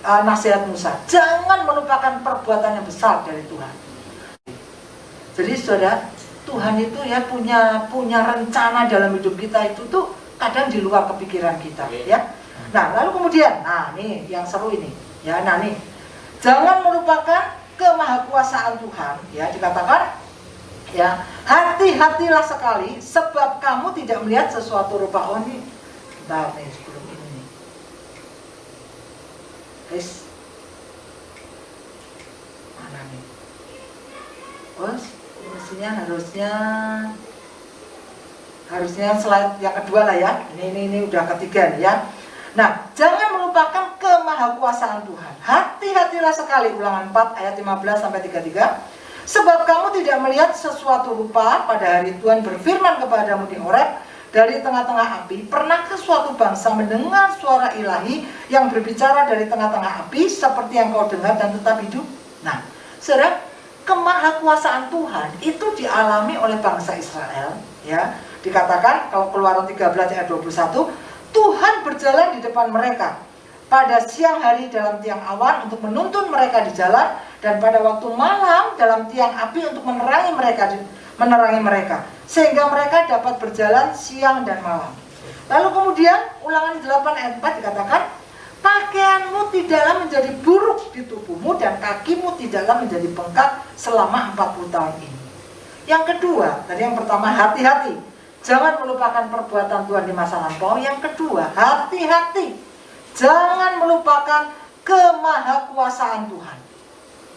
Nasihat Musa, jangan melupakan perbuatan yang besar dari Tuhan. Jadi saudara, Tuhan itu ya punya rencana dalam hidup kita itu tuh kadang di luar kepikiran kita, ya. Nah, lalu kemudian, nah nih yang seru ini, ya. Nah nih, jangan melupakan kemahakuasaan Tuhan, ya. Dikatakan, ya, hati-hatilah sekali sebab kamu tidak melihat sesuatu rupa. Oh nih, bentar nih sebelum ini nih. Guys, mana nih? Bos, mestinya harusnya slide yang kedua lah ya. Ini udah ketiga nih ya. Nah, jangan melupakan kemahakuasaan Tuhan. Hati-hatilah sekali, Ulangan 4 ayat 15 sampai 33. Sebab kamu tidak melihat sesuatu rupa pada hari Tuhan berfirman kepadamu di Horeb dari tengah-tengah api. Pernahkah suatu bangsa mendengar suara ilahi yang berbicara dari tengah-tengah api seperti yang kau dengar dan tetap hidup? Nah, saudara, kemahakuasaan Tuhan itu dialami oleh bangsa Israel, ya. Dikatakan kalau Keluaran 13 ayat 21, Tuhan berjalan di depan mereka pada siang hari dalam tiang awan untuk menuntun mereka di jalan, dan pada waktu malam dalam tiang api untuk menerangi mereka, sehingga mereka dapat berjalan siang dan malam. Lalu kemudian Ulangan 8 ayat 4 dikatakan, pakaianmu tidaklah menjadi buruk di tubuhmu dan kakimu tidaklah menjadi bengkak selama 40 tahun ini. Yang kedua, tadi yang pertama hati-hati, jangan melupakan perbuatan Tuhan di masa lampau. Yang kedua, hati-hati, jangan melupakan kemahakuasaan Tuhan.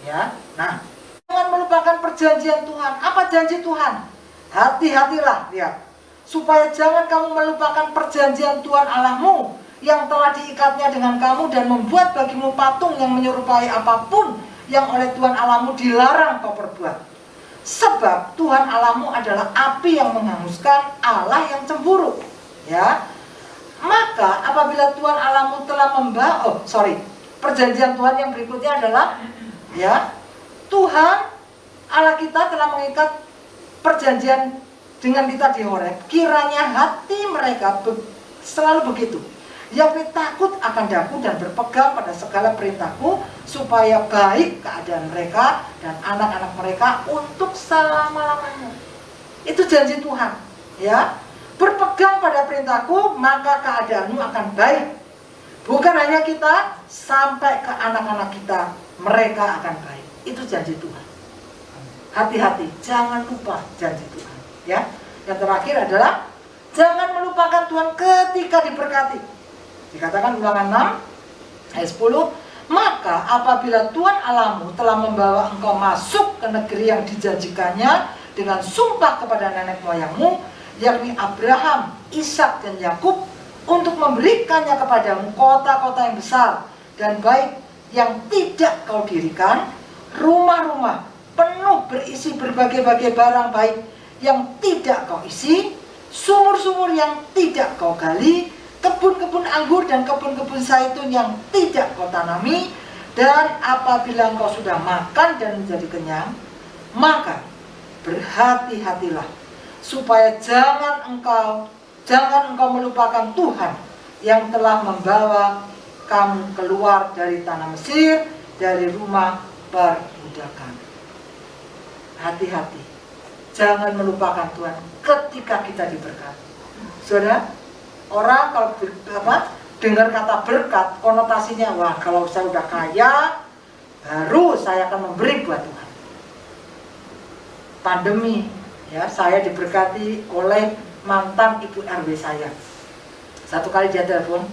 Ya, nah, jangan melupakan perjanjian Tuhan. Apa janji Tuhan? Hati-hatilah, lihat, supaya jangan kamu melupakan perjanjian Tuhan Allahmu yang telah diikatnya dengan kamu dan membuat bagimu patung yang menyerupai apapun yang oleh Tuhan Allahmu dilarang kau perbuat. Sebab Tuhan Allahmu adalah api yang menghanguskan, Allah yang cemburu. Ya, Maka apabila Tuhan Allahmu telah perjanjian Tuhan yang berikutnya adalah ya, Tuhan Allah kita telah mengikat perjanjian dengan kita di Horeb. Kiranya hati mereka selalu begitu, yakni takut akan Aku dan berpegang pada segala perintahku, supaya baik keadaan mereka dan anak-anak mereka untuk selama-lamanya. Itu janji Tuhan, ya. Berpegang pada perintahku, maka keadaanmu akan baik. Bukan hanya kita, sampai ke anak-anak kita, mereka akan baik. Itu janji Tuhan. Hati-hati, jangan lupa janji Tuhan, ya. Yang terakhir adalah jangan melupakan Tuhan ketika diberkati. Dikatakan Ulangan 6 ayat 10, maka apabila Tuhan Allahmu telah membawa engkau masuk ke negeri yang dijanjikannya dengan sumpah kepada nenek moyangmu, yakni Abraham, Ishak dan Yakub, untuk memberikannya kepadamu kota-kota yang besar dan baik yang tidak kau dirikan, rumah-rumah penuh berisi berbagai-bagai barang baik yang tidak kau isi, sumur-sumur yang tidak kau gali, kebun-kebun anggur dan kebun-kebun zaitun yang tidak kau tanami. Dan apabila engkau sudah makan dan menjadi kenyang, maka berhati-hatilah supaya jangan engkau melupakan Tuhan yang telah membawa kamu keluar dari tanah Mesir, dari rumah perbudakan. Hati-hati, jangan melupakan Tuhan ketika kita diberkati. Saudara, orang kalau dengar kata berkat, konotasinya, wah kalau saya udah kaya, baru saya akan memberi buat Tuhan. Pandemi, ya, saya diberkati oleh mantan ibu RW saya. Satu kali dia telepon,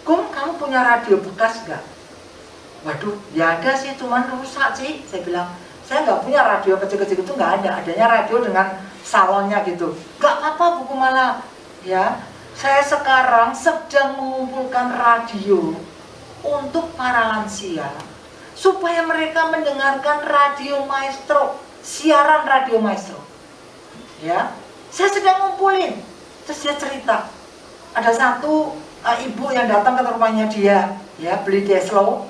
Kum, kamu punya radio bekas gak? Waduh, ya ada sih, cuman rusak sih. Saya bilang, saya nggak punya radio kecil-kecil itu, nggak ada. Adanya radio dengan salonnya gitu. Nggak apa-apa, buku malah. Ya, saya sekarang sedang mengumpulkan radio untuk para lansia, supaya mereka mendengarkan radio Maestro, siaran radio Maestro. Ya, saya sedang ngumpulin. Terus dia cerita, ada satu ibu yang datang ke rumahnya dia, ya, beli Deslo,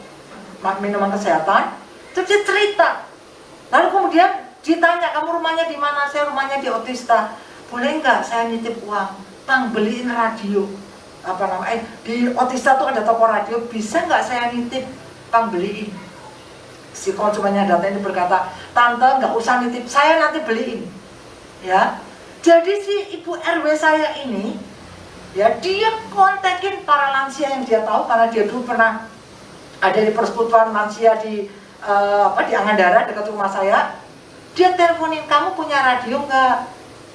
minuman kesehatan. Terus dia cerita. Lalu kemudian ditanya, kamu rumahnya di mana? Saya rumahnya di Otista. Boleh nggak saya nitip uang? Bang, beliin radio. Di Otista tuh ada toko radio. Bisa nggak saya nitip? Bang, beliin. Si konsumennya datang ini berkata, Tante nggak usah nitip, saya nanti beliin. Ya, jadi si ibu RW saya ini, ya, dia kontakin para lansia yang dia tahu, karena dia dulu pernah ada di persekutuan lansia di Angandara dekat rumah saya. Dia teleponin, kamu punya radio nggak?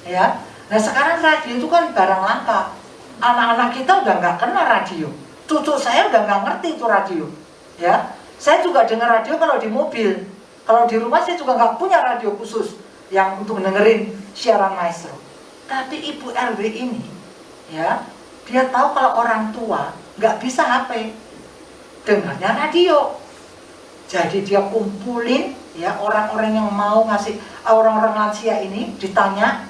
Ya, nah sekarang radio itu kan barang langka. Anak-anak kita udah nggak kenal radio. Cucu saya udah nggak ngerti itu radio. Ya, saya juga dengar radio kalau di mobil. Kalau di rumah saya juga nggak punya radio khusus yang untuk dengerin siaran Maestro. Tapi ibu RW ini, ya, dia tahu kalau orang tua nggak bisa HP, dengarnya radio. Jadi dia kumpulin, ya, orang-orang yang mau ngasih, orang-orang lansia ini ditanya,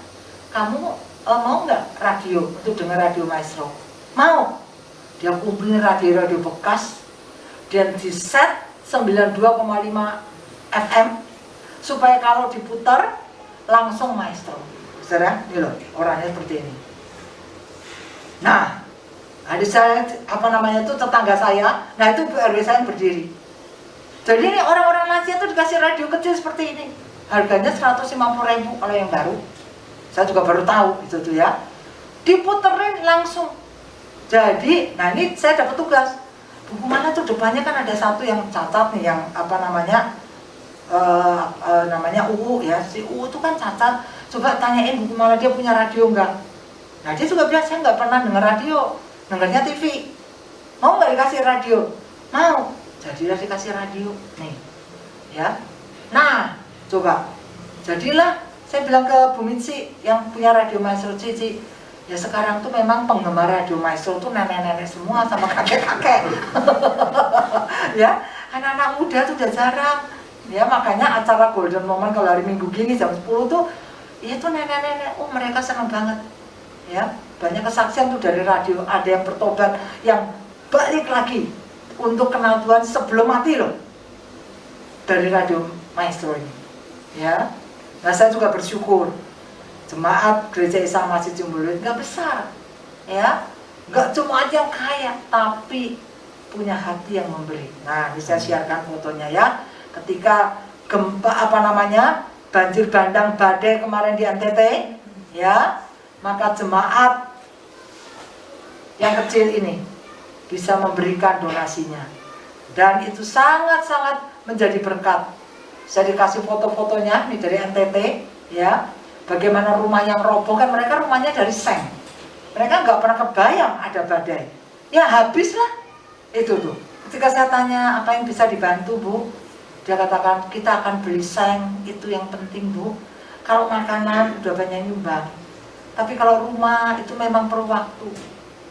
kamu mau nggak radio untuk dengar radio Maestro? Mau. Dia kumpulin radio-radio bekas dan di set 92,5 FM supaya kalau diputar langsung Maestro. Saudara, ini loh, orangnya seperti ini. Nah, adik saya, tetangga saya, nah itu RW saya yang berdiri. Jadi ini orang-orang lansia itu dikasih radio kecil seperti ini. Harganya 150.000 kalau yang baru. Saya juga baru tahu itu tuh, ya. Diputerin langsung. Jadi, nah ini saya dapat tugas. Buku mana tuh depannya kan ada satu yang cacat nih, yang namanya UU, ya. Si UU itu kan cacat. Coba tanyain buku mana dia punya radio enggak. Nah dia juga bilang, saya nggak pernah dengar radio, dengarnya TV. Mau nggak dikasih radio? Mau. Jadilah dikasih radio, nih, ya. Nah, coba, jadilah saya bilang ke Bu Minsi yang punya radio Maestro, Cici, ya sekarang tuh memang penggemar radio Maestro tuh nenek-nenek semua sama kakek-kakek. Ya, anak-anak muda tuh udah jarang. Ya, makanya acara Golden Moment kalau hari Minggu gini jam 10 tuh, ya tuh nenek-nenek, oh mereka seneng banget. Ya, banyak kesaksian tuh dari radio, ada yang bertobat, yang balik lagi untuk kenal Tuhan sebelum mati loh, dari Radio Maestro ini, ya. Nah, saya juga bersyukur jemaat Gereja Isa Masih Ciumbuluit nggak besar, ya, nggak cuma aja yang kaya, tapi punya hati yang memberi. Nah, bisa siarkan fotonya ya. Ketika gempa banjir bandang badai kemarin di NTT, ya, maka jemaat yang kecil ini bisa memberikan donasinya, dan itu sangat-sangat menjadi berkat. Saya dikasih foto-fotonya nih dari NTT, ya, bagaimana rumah yang roboh, kan mereka rumahnya dari seng, mereka nggak pernah kebayang ada badai, ya habislah itu tuh. Ketika saya tanya apa yang bisa dibantu Bu, dia katakan kita akan beli seng, itu yang penting Bu. Kalau makanan udah banyak nyumbang, tapi kalau rumah itu memang perlu waktu,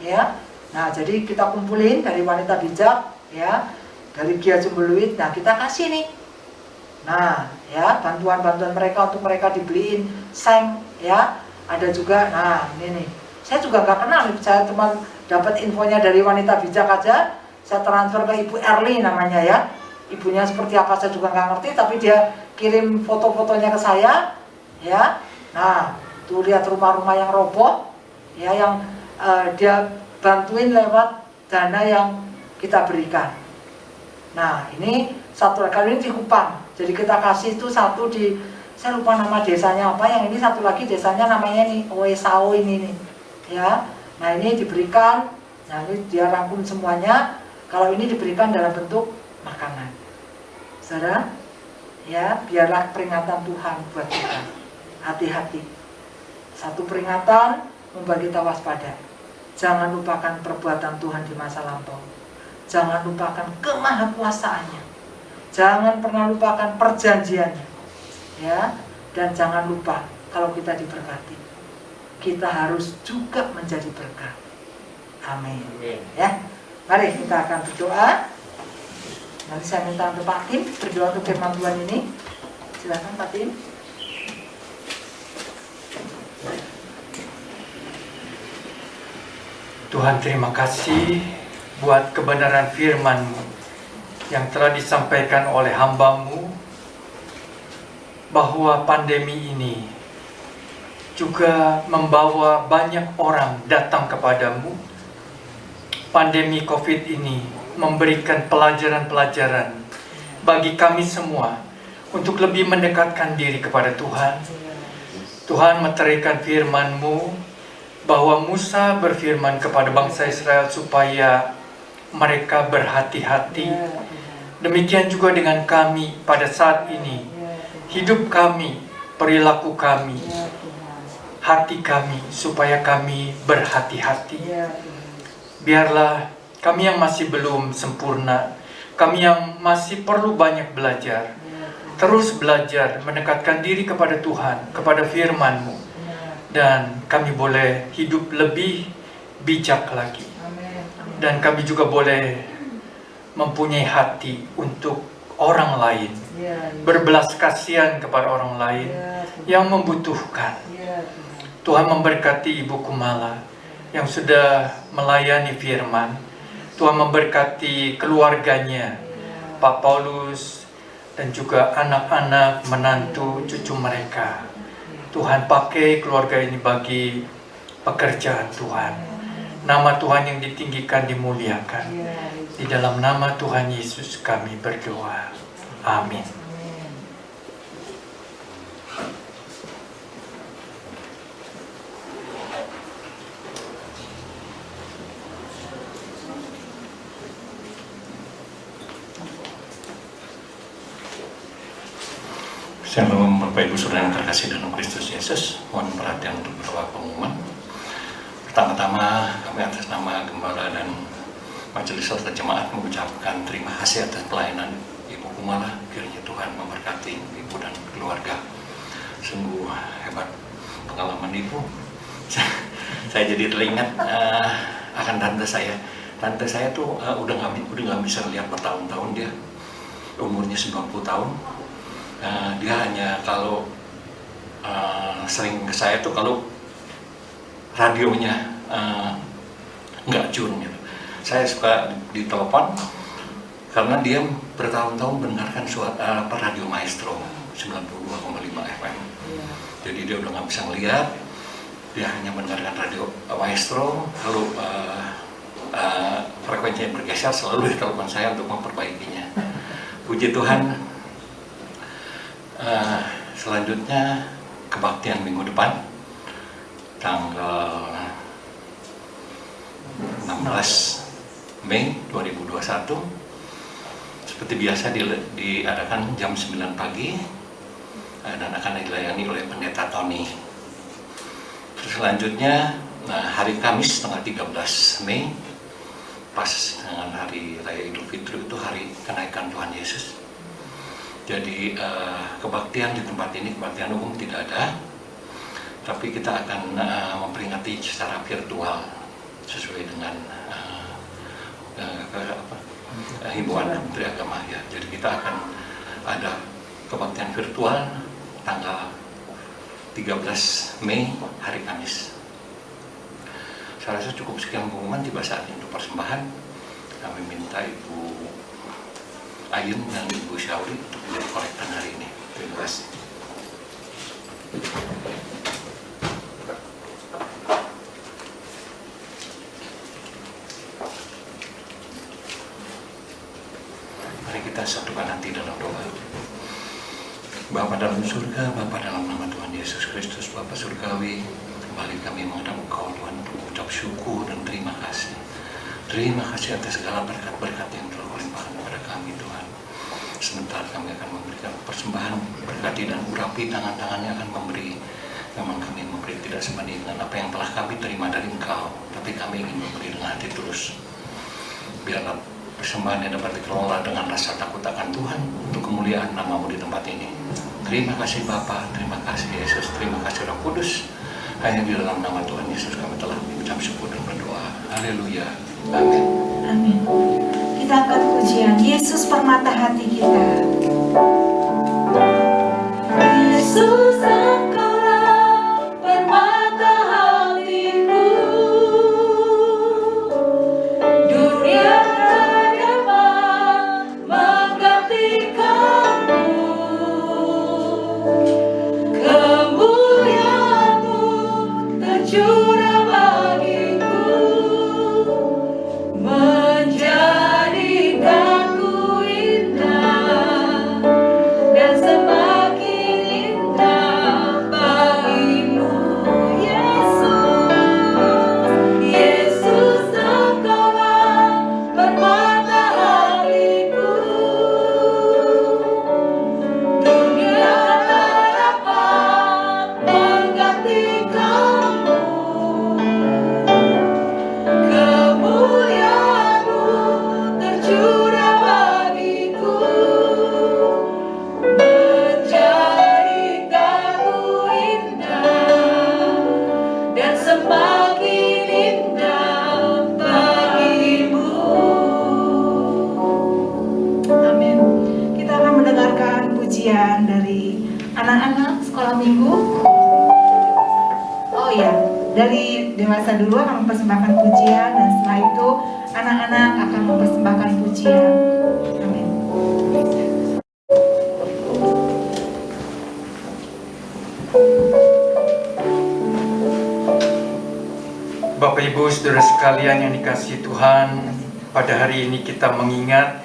ya. Nah, jadi kita kumpulin dari wanita bijak, ya, dari Gia Ciumbuluit. Nah, kita kasih nih. Nah, ya, bantuan-bantuan mereka untuk mereka dibeliin seng, ya. Ada juga, nah ini nih. Saya juga nggak kenal, saya cuma dapat infonya dari wanita bijak aja. Saya transfer ke Ibu Erli namanya, ya. Ibunya seperti apa saya juga nggak ngerti, tapi dia kirim foto-fotonya ke saya, ya. Nah, tuh lihat rumah-rumah yang roboh, ya, yang dia bantuin lewat dana yang kita berikan. Nah, ini satu kali ini di Kupang. Jadi kita kasih itu satu di, saya lupa nama desanya apa, yang ini satu lagi desanya namanya nih Oesao ini nih, ya. Nah, ini diberikan, nah ini dia rangkum semuanya. Kalau ini diberikan dalam bentuk makanan. Saudara, ya, biarlah peringatan Tuhan buat kita. Hati-hati. Satu peringatan membuat kita waspada. Jangan lupakan perbuatan Tuhan di masa lampau. Jangan lupakan kemahakuasaannya. Jangan pernah lupakan perjanjiannya, ya. Dan jangan lupa kalau kita diberkati, kita harus juga menjadi berkat. Amin. Ya, mari kita akan berdoa. Nanti saya minta untuk Pak Tim berdoa untuk firman Tuhan ini. Silakan Pak Tim. Tuhan, terima kasih buat kebenaran firman-Mu yang telah disampaikan oleh hamba-Mu, bahwa pandemi ini juga membawa banyak orang datang kepadamu. Pandemi COVID ini memberikan pelajaran-pelajaran bagi kami semua untuk lebih mendekatkan diri kepada Tuhan. Tuhan meteraikan firman-Mu bahwa Musa berfirman kepada bangsa Israel supaya mereka berhati-hati. Demikian juga dengan kami pada saat ini. Hidup kami, perilaku kami, hati kami, supaya kami berhati-hati. Biarlah kami yang masih belum sempurna, kami yang masih perlu banyak belajar, terus belajar mendekatkan diri kepada Tuhan, kepada firman-Mu. Dan kami boleh hidup lebih bijak lagi. Dan kami juga boleh mempunyai hati untuk orang lain, berbelas kasihan kepada orang lain yang membutuhkan. Tuhan memberkati Ibu Kumala yang sudah melayani firman. Tuhan memberkati keluarganya, Pak Paulus, dan juga anak-anak, menantu, cucu mereka. Tuhan pakai keluarga ini bagi pekerjaan Tuhan. Nama Tuhan yang ditinggikan, dimuliakan. Di dalam nama Tuhan Yesus kami berdoa. Amin. Shalom Bapak Ibu Saudara yang terkasih dalam Kristus Yesus. Mohon perhatian untuk doa pengumuman. Pertama-tama kami atas nama Gembala dan Majelis serta Jemaat mengucapkan terima kasih atas pelayanan Ibu Kumala. Kiranya Tuhan memberkati Ibu dan keluarga. Sungguh hebat pengalaman Ibu. Saya jadi teringat akan tante saya. Tante saya tuh udah nggak bisa lihat bertahun-tahun, dia umurnya 90 tahun. Dia hanya kalau sering ke saya tuh kalau radionya nggak jun gitu. Saya suka ditelepon karena dia bertahun-tahun mendengarkan radio Maestro 92,5 FM. Jadi dia udah nggak bisa ngeliat, dia hanya mendengarkan radio Maestro, lalu frekuensinya bergeser, selalu ditelepon saya untuk memperbaikinya. Puji Tuhan. Selanjutnya kebaktian minggu depan tanggal 16 Mei 2021 seperti biasa diadakan jam 9 pagi dan akan dilayani oleh pendeta Tony. Terus selanjutnya hari Kamis tanggal 13 Mei pas dengan hari Raya Idul Fitri itu hari kenaikan Tuhan Yesus. Jadi kebaktian di tempat ini, kebaktian umum tidak ada, tapi kita akan memperingati secara virtual sesuai dengan himbauan Menteri Agama ya. Jadi kita akan ada kebaktian virtual tanggal 13 Mei hari Kamis. Saya rasa cukup sekian pengumuman, tiba saatnya untuk persembahan. Kami minta Ibu Ayun dan Ibu Syauri untuk menjadi kolektan hari ini. Terima kasih. Mari kita satukan hati dalam doa. Bapa dalam surga, Bapa dalam nama Tuhan Yesus Kristus, Bapa surgawi, kembali kami menghadap Engkau Tuhan untuk mengucap syukur dan terima kasih. Terima kasih atas segala berkat-berkat yang telah Kau limpahkan kepada kami Tuhan. Sebentar kami akan memberikan persembahan, berkati dan urapi tangan-tangannya akan memberi. Memang kami memberi tidak sebanding dengan apa yang telah kami terima dari Engkau, tapi kami ingin memberi dengan hati tulus. Biarlah persembahan yang dapat dikelola dengan rasa takut akan Tuhan untuk kemuliaan nama-Mu di tempat ini. Terima kasih Bapa, terima kasih Yesus, terima kasih Roh Kudus. Hanya di dalam nama Tuhan Yesus kami telah mengucap syukur dan berdoa. Haleluya. Amin. Amin. Kita angkat pujian Yesus permata hati kita. Yesus, Engkaulah permata hatiku. Dunia tak dapat menggantikanmu. Kemuliaan-Mu tercurah bagiku, menjadikanku indah dan semakin indah bagimu. Yesus, Engkaulah permata hatiku. Dunia tak dapat menggantikanmu. Kemuliaan-Mu tercurah bagiku, menjadikanku indah dan semakin indah bagimu. Amin. Kita akan mendengarkan pujian dari anak-anak sekolah minggu. Oh ya, dari dewasa dulu akan mempersembahkan pujian dan setelah itu anak-anak akan mempersembahkan pujian. Amin. Bapak Ibu Saudara sekalian yang dikasihi Tuhan, pada hari ini kita mengingat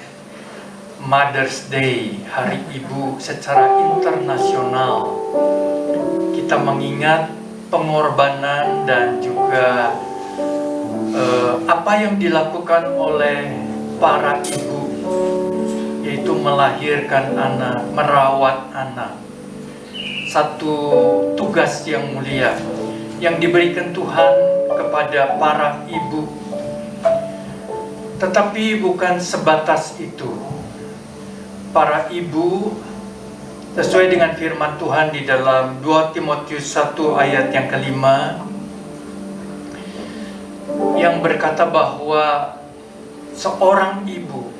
Mother's Day, Hari Ibu secara internasional. Kita mengingat pengorbanan dan juga apa yang dilakukan oleh para ibu, yaitu melahirkan anak, merawat anak. Satu tugas yang mulia yang diberikan Tuhan kepada para ibu. Tetapi bukan sebatas itu. Para ibu, sesuai dengan firman Tuhan di dalam 2 Timotius 1 ayat yang kelima, yang berkata bahwa seorang ibu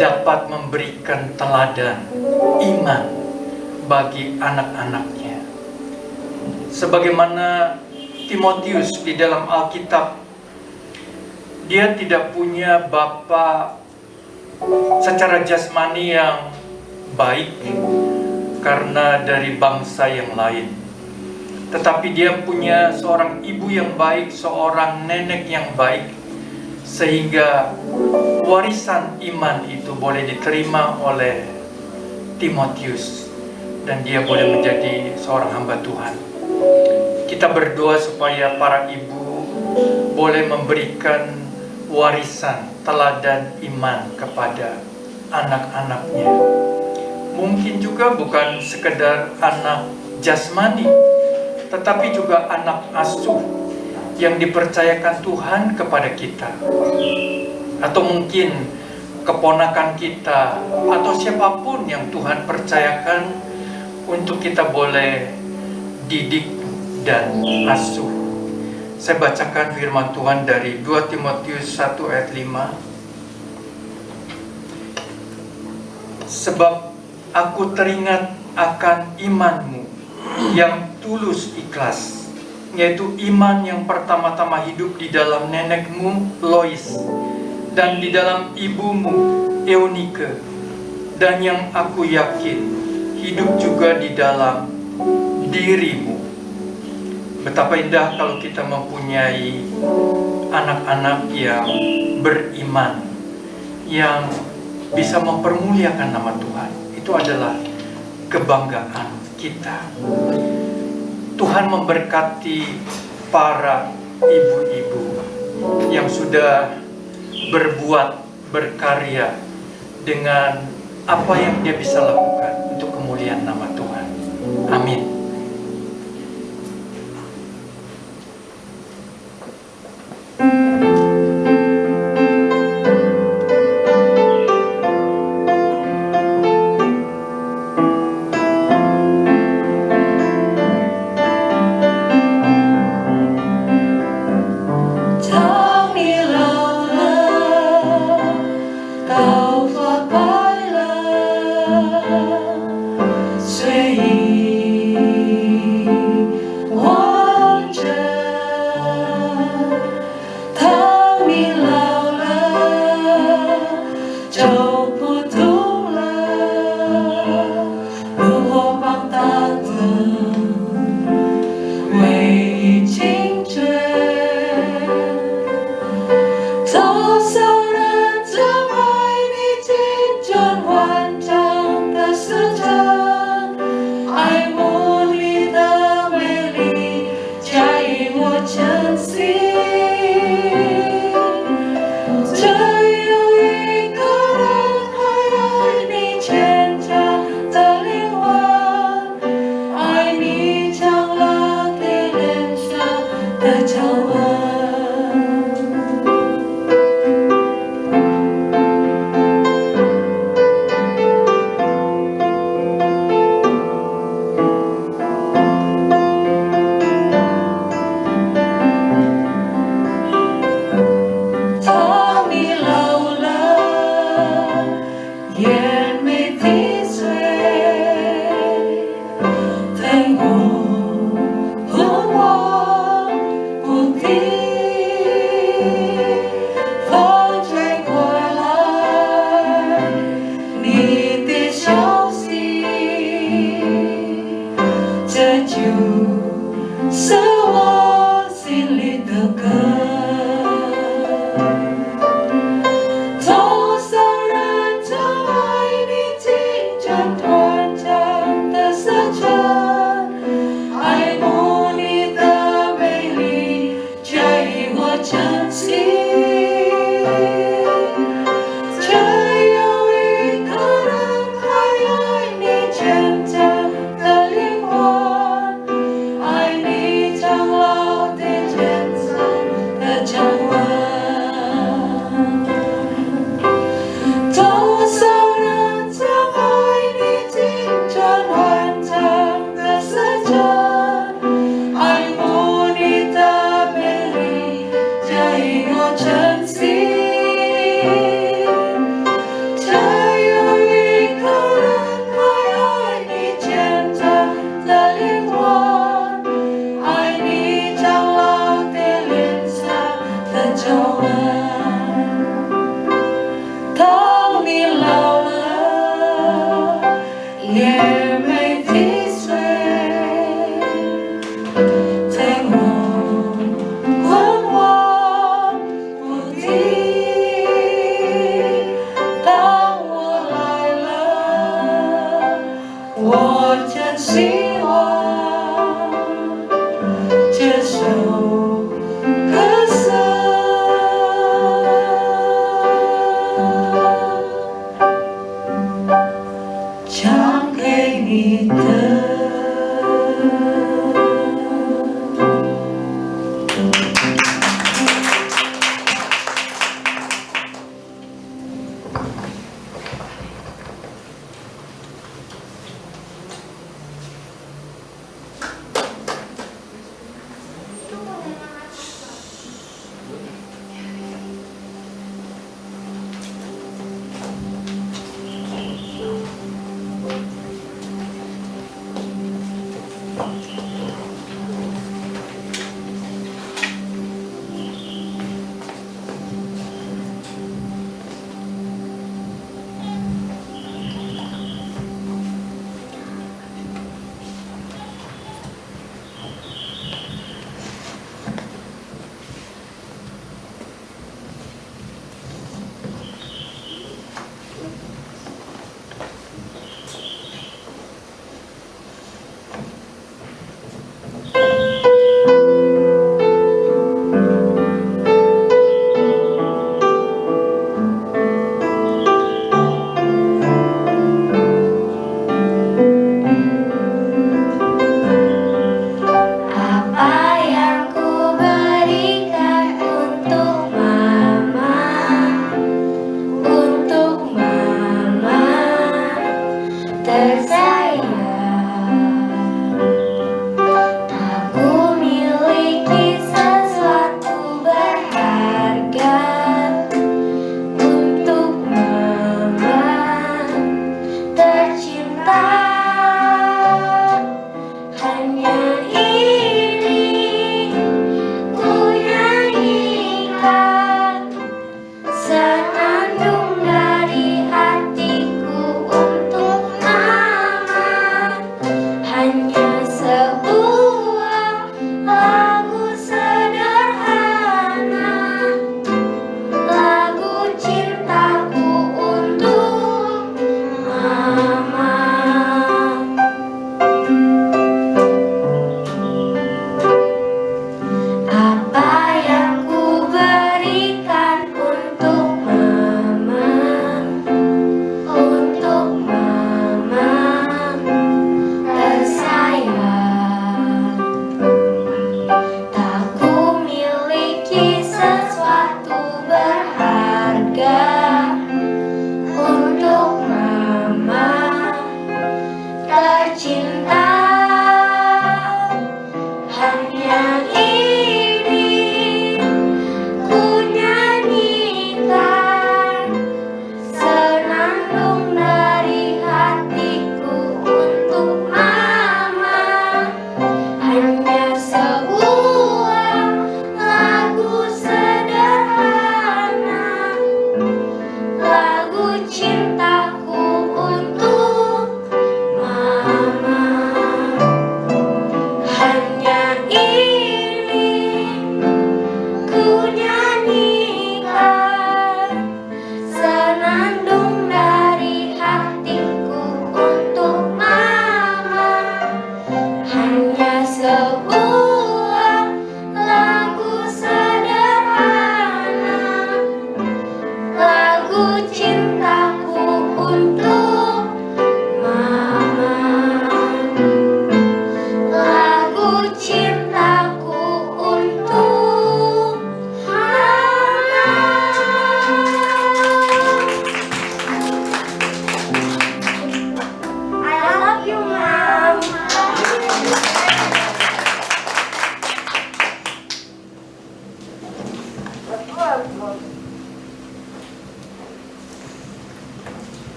dapat memberikan teladan iman bagi anak-anaknya. Sebagaimana Timotius di dalam Alkitab, dia tidak punya bapa secara jasmani yang baik karena dari bangsa yang lain. Tetapi dia punya seorang ibu yang baik, seorang nenek yang baik, sehingga warisan iman itu boleh diterima oleh Timotius dan dia boleh menjadi seorang hamba Tuhan. Kita berdoa supaya para ibu boleh memberikan warisan teladan iman kepada anak-anaknya. Mungkin juga bukan sekedar anak jasmani, tetapi juga anak asuh yang dipercayakan Tuhan kepada kita. Atau mungkin keponakan kita atau siapapun yang Tuhan percayakan untuk kita boleh didik dan asuh. Saya bacakan firman Tuhan dari 2 Timotius 1 ayat 5. Sebab aku teringat akan imanmu yang tulus ikhlas, yaitu iman yang pertama-tama hidup di dalam nenekmu Lois dan di dalam ibumu Eunike, dan yang aku yakin hidup juga di dalam dirimu. Betapa indah kalau kita mempunyai anak-anak yang beriman, yang bisa mempermuliakan nama Tuhan. Itu adalah kebanggaan kita. Tuhan memberkati para ibu-ibu yang sudah berbuat, berkarya dengan apa yang dia bisa lakukan untuk kemuliaan nama Tuhan. Amin.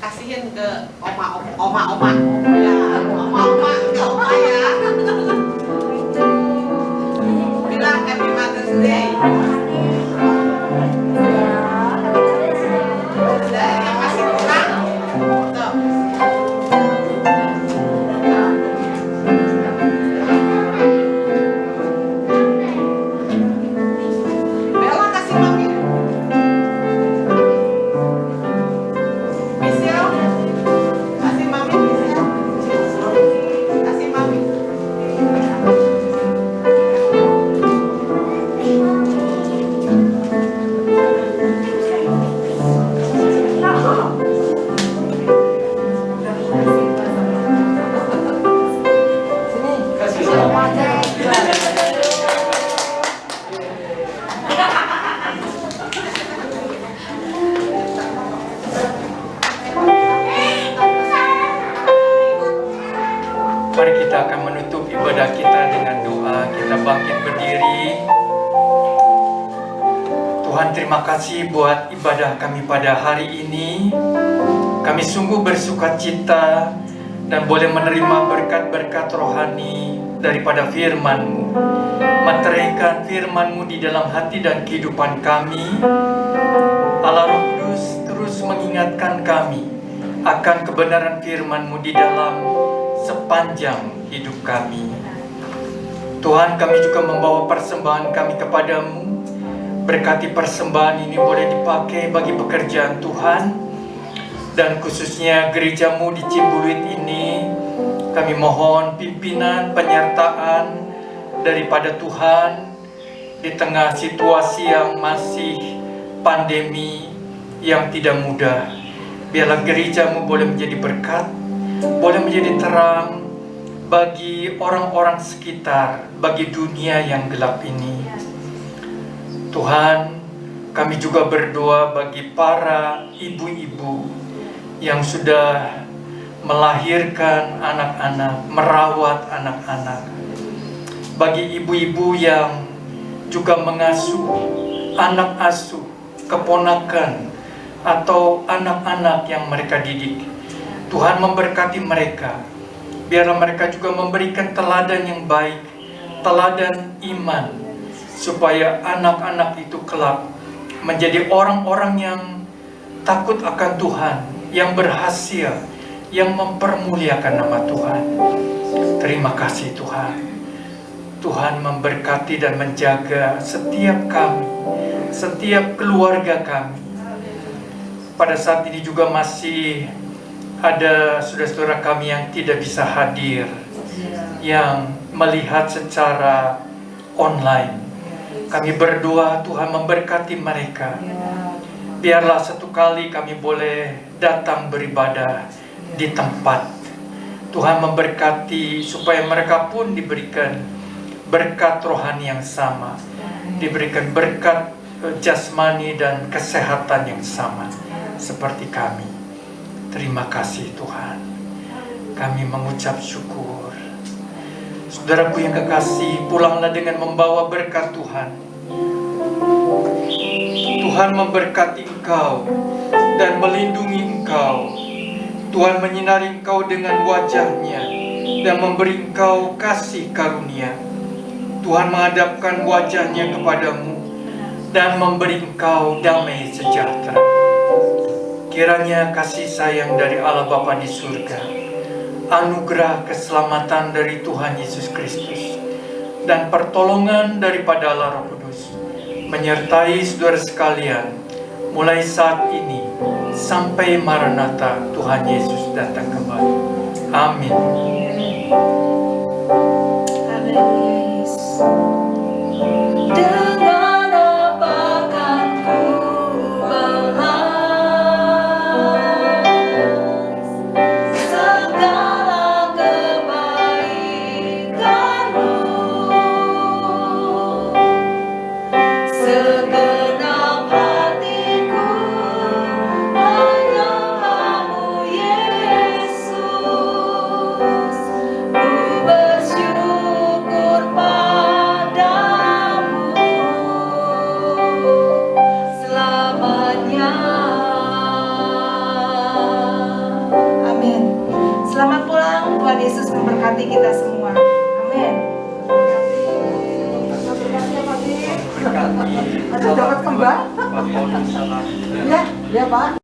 kasihin ke oma ya, oma ke oma ya. Bilang Happy Mother's Day. Dan yang masih kurang tuh. Bella kasih mami. Michelle kasih mami. Kasih mami. Mari kita akan menutup ibadah kita dengan doa. Kita bangkit berdiri. Tuhan, terima kasih buat ibadah kami pada hari ini. Kami sungguh bersuka cita dan boleh menerima berkat-berkat rohani daripada firman-Mu. Meteraikan firman-Mu di dalam hati dan kehidupan kami. Allah Roh Kudus terus mengingatkan kami akan kebenaran firman-Mu di dalam sepanjang hidup kami. Tuhan, kami juga membawa persembahan kami kepadamu. Berkati persembahan ini boleh dipakai bagi pekerjaan Tuhan, dan khususnya gerejamu di Cimbuluit ini. Kami mohon pimpinan, penyertaan daripada Tuhan di tengah situasi yang masih pandemi yang tidak mudah. Biarlah gerejamu boleh menjadi berkat, boleh menjadi terang bagi orang-orang sekitar, bagi dunia yang gelap ini. Tuhan, kami juga berdoa bagi para ibu-ibu yang sudah melahirkan anak-anak, merawat anak-anak. Bagi ibu-ibu yang juga mengasuh anak asuh, keponakan, atau anak-anak yang mereka didik. Tuhan memberkati mereka. Biarlah mereka juga memberikan teladan yang baik, teladan iman, supaya anak-anak itu kelak menjadi orang-orang yang takut akan Tuhan, yang berhasil, yang mempermuliakan nama Tuhan. Terima kasih Tuhan. Tuhan memberkati dan menjaga setiap kami, setiap keluarga kami. Pada saat ini juga masih ada saudara-saudara kami yang tidak bisa hadir, yang melihat secara online. Kami berdoa Tuhan memberkati mereka. Biarlah satu kali kami boleh datang beribadah di tempat. Tuhan memberkati supaya mereka pun diberikan berkat rohani yang sama, diberikan berkat jasmani dan kesehatan yang sama seperti kami. Terima kasih Tuhan. Kami mengucap syukur. Saudaraku yang kekasih, pulanglah dengan membawa berkat Tuhan. Tuhan memberkati engkau dan melindungi engkau. Tuhan menyinari engkau dengan wajah-Nya dan memberi engkau kasih karunia. Tuhan menghadapkan wajah-Nya kepadamu dan memberi engkau damai sejahtera. Kiranya kasih sayang dari Allah Bapa di surga, anugerah keselamatan dari Tuhan Yesus Kristus, dan pertolongan daripada Allah Roh Kudus menyertai saudara sekalian mulai saat ini sampai Maranatha Tuhan Yesus datang kembali. Amin. Haleluya Yesus. Dengan apa kan ku balas segala kebaikan-Mu? Segenap hatiku hanyalah-Mu Yesus. Ku bersyukur padamu selamanya. Amin. Selamat pulang. Tuhan Yesus memberkati kita semua. Amin. Ada dapat kembang? Ya, ya Pak.